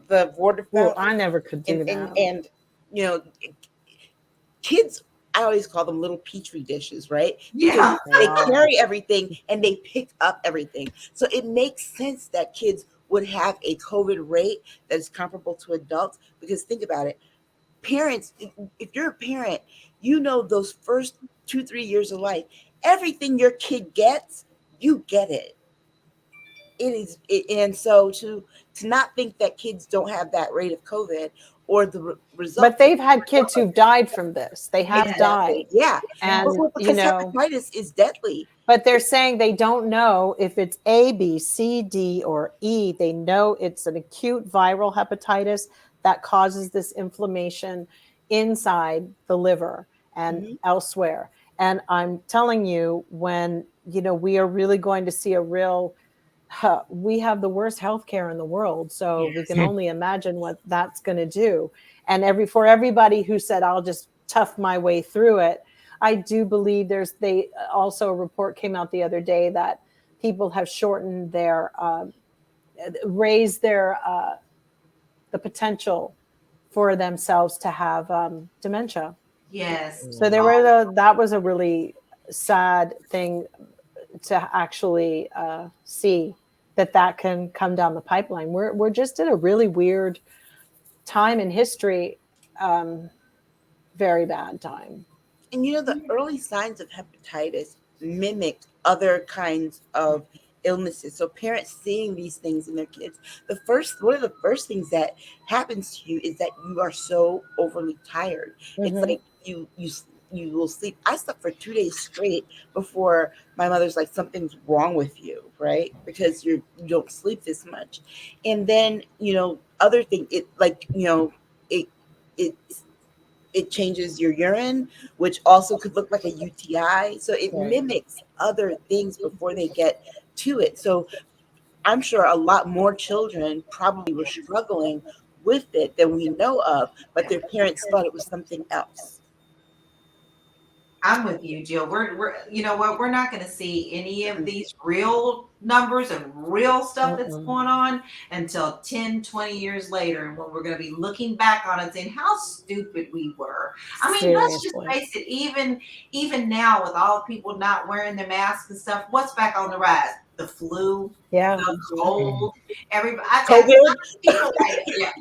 A: the water fountain.
B: Well, I never could do that.
A: And kids,
D: I always call them little petri dishes, right?
E: Yeah.
D: Because they carry everything and they pick up everything. So it makes sense that kids would have a COVID rate that is comparable to adults, because think about it. Parents, if you're a parent, you know those first 2-3 years of life, everything your kid gets, you get it. And so to not think that kids don't have that rate of COVID or the results.
B: But they've had kids who've died from this. They have died.
D: Yeah.
B: And,
D: because hepatitis is deadly.
B: But they're saying they don't know if it's A, B, C, D, or E. They know it's an acute viral hepatitis that causes this inflammation inside the liver and elsewhere. And I'm telling you, when, we are really going to see a real, we have the worst healthcare in the world. So we can only imagine what that's going to do. And for everybody who said, I'll just tough my way through it, I do believe also a report came out the other day that people have shortened raised the potential for themselves to have dementia.
E: Yes.
B: So that was a really sad thing to actually see that can come down the pipeline. We're just in a really weird time in history, very bad time.
D: And the early signs of hepatitis mimic other kinds of illnesses. So parents seeing these things in their kids, one of the first things that happens to you is that you are so overly tired. It's like you will sleep. I slept for 2 days straight before my mother's like, something's wrong with you, right? Because you don't sleep this much. And then, other thing, it changes your urine, which also could look like a UTI. So it mimics other things before they get to it. So I'm sure a lot more children probably were struggling with it than we know of, but their parents thought it was something else.
E: I'm with you, Jill. We're you know what? We're not going to see any of these real numbers and real stuff that's going on until 10, 20 years later, when we're going to be looking back on it and saying how stupid we were. I mean, let's just face it. Even now, with all people not wearing their masks and stuff, what's back on the rise? The flu, the cold, everybody.
D: COVID.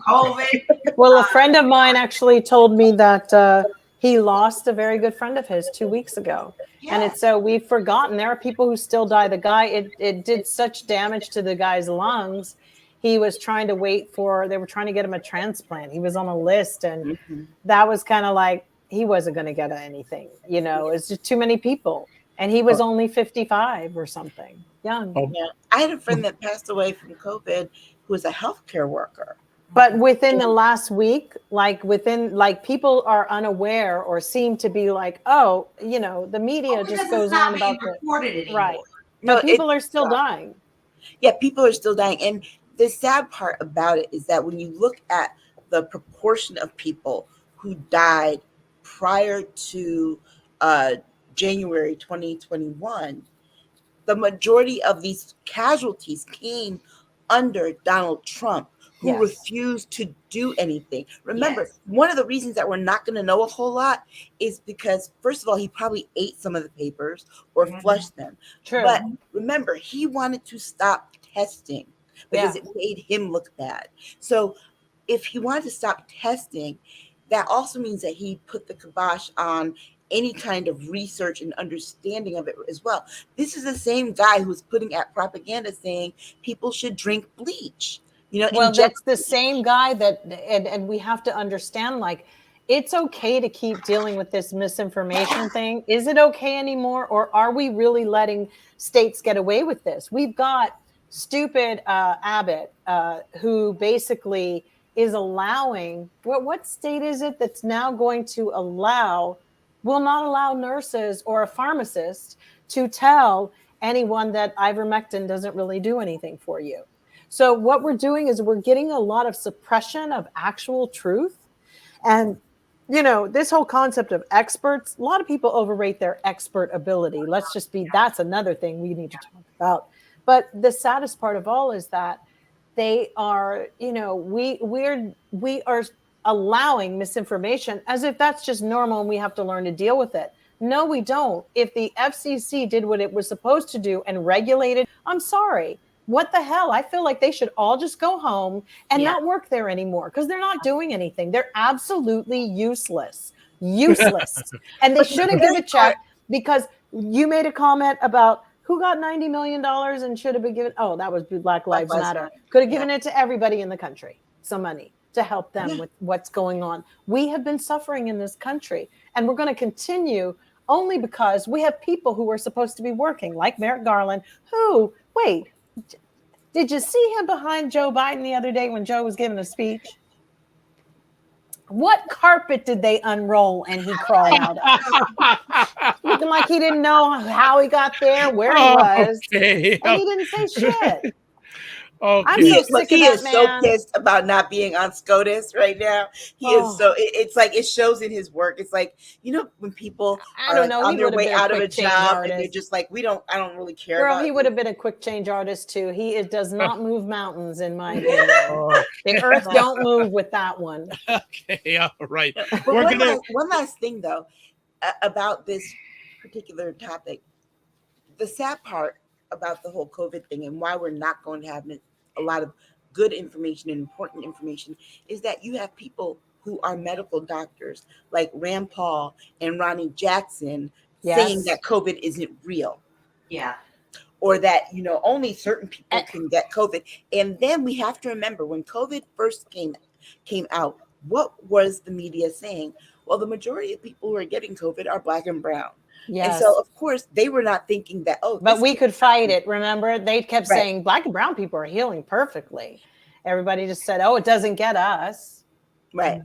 E: COVID.
B: Well, a friend of mine actually told me that he lost a very good friend of his 2 weeks ago. Yeah. And so we've forgotten. There are people who still die. The guy, it did such damage to the guy's lungs. He was trying to they were trying to get him a transplant. He was on a list, and that was kind of like, he wasn't going to get anything. It's just too many people. And he was only 55 or something, young.
D: Yeah. I had a friend that passed away from COVID who was a healthcare worker.
B: But within the last week, people are unaware or seem to be like, the media just goes on about
E: it.
B: Right. No, people are still dying.
D: Yeah, people are still dying. And the sad part about it is that when you look at the proportion of people who died prior to January 2021, the majority of these casualties came under Donald Trump, who refused to do anything. Remember, one of the reasons that we're not going to know a whole lot is because, first of all, he probably ate some of the papers or flushed them.
B: True.
D: But remember, he wanted to stop testing because it made him look bad. So if he wanted to stop testing, that also means that he put the kibosh on any kind of research and understanding of it as well. This is the same guy who's putting out propaganda saying people should drink bleach.
B: Well, that's the same guy and we have to understand, it's okay to keep dealing with this misinformation thing. Is it okay anymore? Or are we really letting states get away with this? We've got stupid Abbott, who basically is allowing, what state is it that's now going to will not allow nurses or a pharmacist to tell anyone that ivermectin doesn't really do anything for you. So what we're doing is we're getting a lot of suppression of actual truth. And, this whole concept of experts, a lot of people overrate their expert ability. That's another thing we need to talk about. But the saddest part of all is that they are, we are allowing misinformation as if that's just normal and we have to learn to deal with it. No, we don't. If the FCC did what it was supposed to do and regulated, I'm sorry. What the hell? I feel like they should all just go home and not work there anymore because they're not doing anything. They're absolutely useless. Useless. And they shouldn't give a check because you made a comment about who got $90 million and should have been given. Oh, that was Black Lives Matter. Could have given it to everybody in the country, some money to help them with what's going on. We have been suffering in this country and we're going to continue only because we have people who are supposed to be working, like Merrick Garland, who, wait, did you see him behind Joe Biden the other day when Joe was giving a speech? What carpet did they unroll and he crawled out of? Looking like he didn't know how he got there, where he was, and he didn't say shit. I'm so sick
D: he
B: of
D: is
B: that
D: so
B: man.
D: pissed about not being on SCOTUS right now. He is so it's like it shows in his work. It's like, you know, when people are on their way out of a job and they're just like, I don't really care.
B: Girl, he would have been a quick change artist too. It does not move mountains in my opinion. The earth don't move with that one.
C: Okay, all right.
D: But one last thing though about this particular topic. The sad part about the whole COVID thing and why we're not going to have a lot of good information and important information is that you have people who are medical doctors like Rand Paul and Ronnie Jackson saying that COVID isn't real.
E: Yeah.
D: Or that, you know, only certain people can get COVID. And then we have to remember when COVID first came out, what was the media saying? Well, the majority of people who are getting COVID are Black and brown. Yes. And so, of course, they were not thinking that,
B: but we could fight it. Remember, they kept saying Black and brown people are healing perfectly. Everybody just said, it doesn't get us.
D: Right.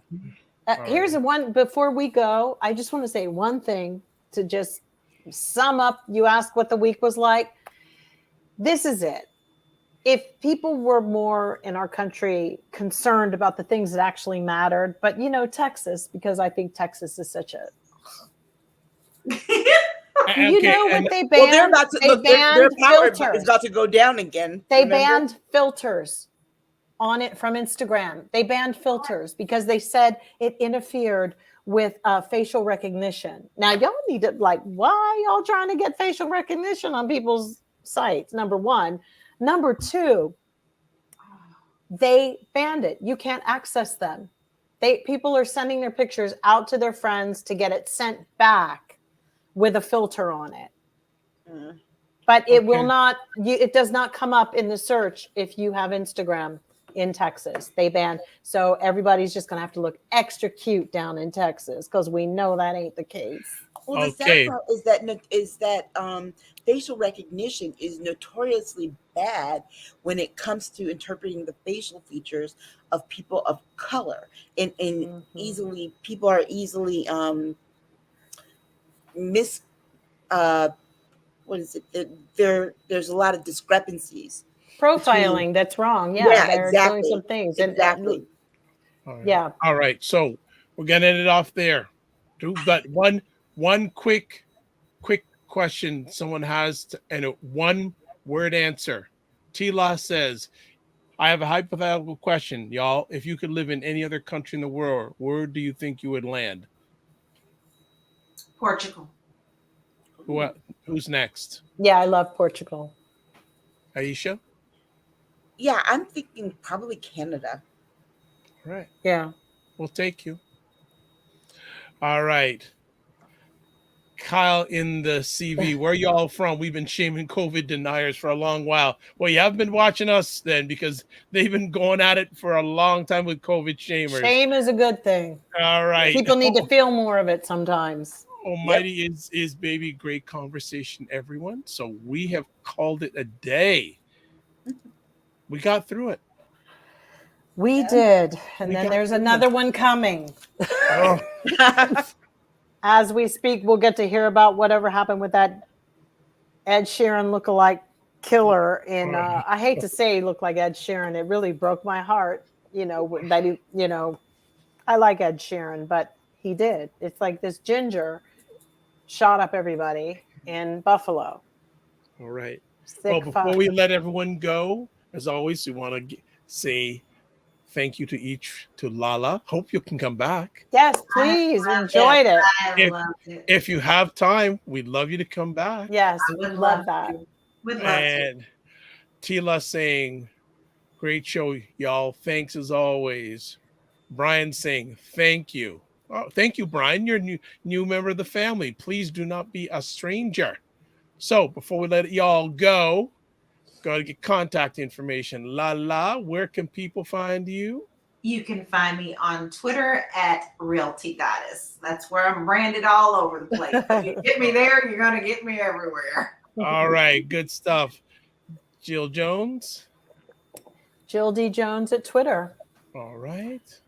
B: Here's one, before we go, I just want to say one thing to just sum up. You asked what the week was like. This is it. If people were more in our country concerned about the things that actually mattered, but, you know, Texas, because I think Texas is such a... You know what they banned?
D: They're about to their power is about to go down again.
B: They banned filters on it from Instagram. They banned filters because they said it interfered with facial recognition. Now y'all need to why y'all trying to get facial recognition on people's sites? Number one. Number two, they banned it. You can't access them. People are sending their pictures out to their friends to get it sent back with a filter on it. But it will not, it does not come up in the search if you have Instagram in Texas. They banned. So everybody's just going to have to look extra cute down in Texas because we know that ain't the case.
D: Well, the sad part is that facial recognition is notoriously bad when it comes to interpreting the facial features of people of color. And people are easily what is it? There's a lot of discrepancies.
B: Profiling, that's wrong. Yeah, they're
D: exactly.
B: doing some things.
D: Exactly.
B: Yeah.
C: All right. So we're gonna end it off there. But one quick question someone has and a one word answer. Tila says, I have a hypothetical question, y'all. If you could live in any other country in the world, where do you think you would land?
E: Portugal.
C: Who's next?
B: Yeah, I love Portugal.
C: Aisha?
D: Yeah, I'm thinking probably Canada.
C: All right.
B: Yeah.
C: We'll take you. All right. Kyle in the CV, where y'all from? We've been shaming COVID deniers for a long while. Well, you have been watching us then because they've been going at it for a long time with COVID shamers.
B: Shame is a good thing.
C: All right.
B: People need to feel more of it sometimes.
C: Almighty is baby. Great conversation, everyone. So we have called it a day. We got through it.
B: We did. And then there's another one coming. As we speak, we'll get to hear about whatever happened with that Ed Sheeran lookalike killer in I hate to say he looked like Ed Sheeran. It really broke my heart, that he, I like Ed Sheeran, but he did. It's like this ginger shot up everybody in Buffalo.
C: All right.
B: Sick
C: before we let everyone go, as always, we want to say Thank you to Lala. Hope you can come back.
B: Yes, please. We enjoyed it.
E: I loved it.
C: If you have time, we'd love you to come back.
B: Yes,
E: I
B: we
E: would
B: love that.
E: Would love to.
C: And Tila saying, great show, y'all. Thanks as always. Brian saying, thank you. Oh, thank you, Brian. You're a new member of the family. Please do not be a stranger. So before we let y'all go, got to get contact information. Lala, where can people find you?
E: You can find me on Twitter at Realty Goddess. That's where I'm branded all over the place. If you get me there, you're going to get me everywhere.
C: All right, good stuff. Jill Jones.
B: Jill D. Jones at Twitter.
C: All right.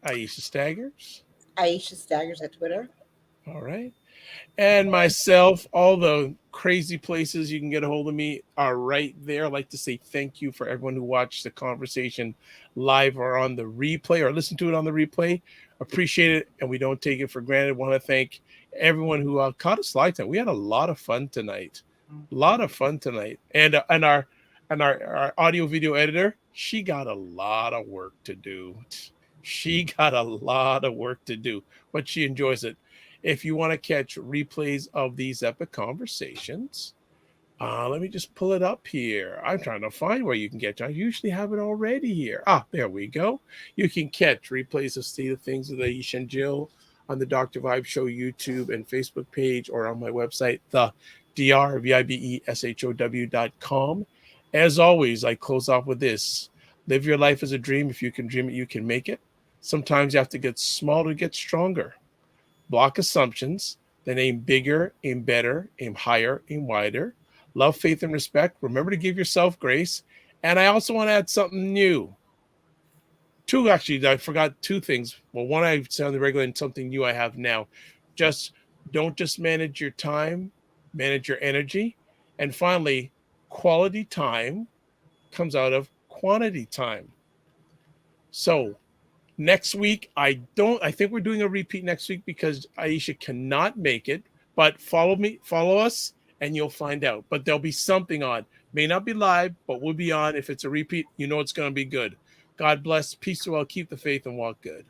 C: Aisha Staggers.
D: Aisha Staggers at Twitter.
C: All right. And myself, all the crazy places you can get a hold of me are right there. I'd like to say thank you for everyone who watched the conversation live or on the replay or listen to it on the replay. Appreciate it, and we don't take it for granted. Want to thank everyone who caught us live tonight. We had a lot of fun tonight. And our audio video editor, she got a lot of work to do. But she enjoys it. If you want to catch replays of these epic conversations, let me just pull it up here. I'm trying to find where you can get it. I usually have it already here. There we go. You can catch replays of State of Things with Aisha and Jill on the Dr. Vibe Show YouTube and Facebook page, or on my website, the drvibeshow.com. As always, I close off with this. Live your life as a dream. If you can dream it, you can make it. Sometimes you have to get small to get stronger. Block assumptions, then aim bigger, aim better, aim higher, aim wider. Love, faith, and respect. Remember to give yourself grace. And I also want to add something new. I forgot two things. Well, one I said on the regular, and something new I have now. Don't just manage your time, manage your energy. And finally, quality time comes out of quantity time. So next week, I think we're doing a repeat next week because Aisha cannot make it, but follow us, and you'll find out. But there'll be something on. May not be live, but we'll be on. If it's a repeat, you know it's going to be good. God bless. Peace to all. Keep the faith and walk good.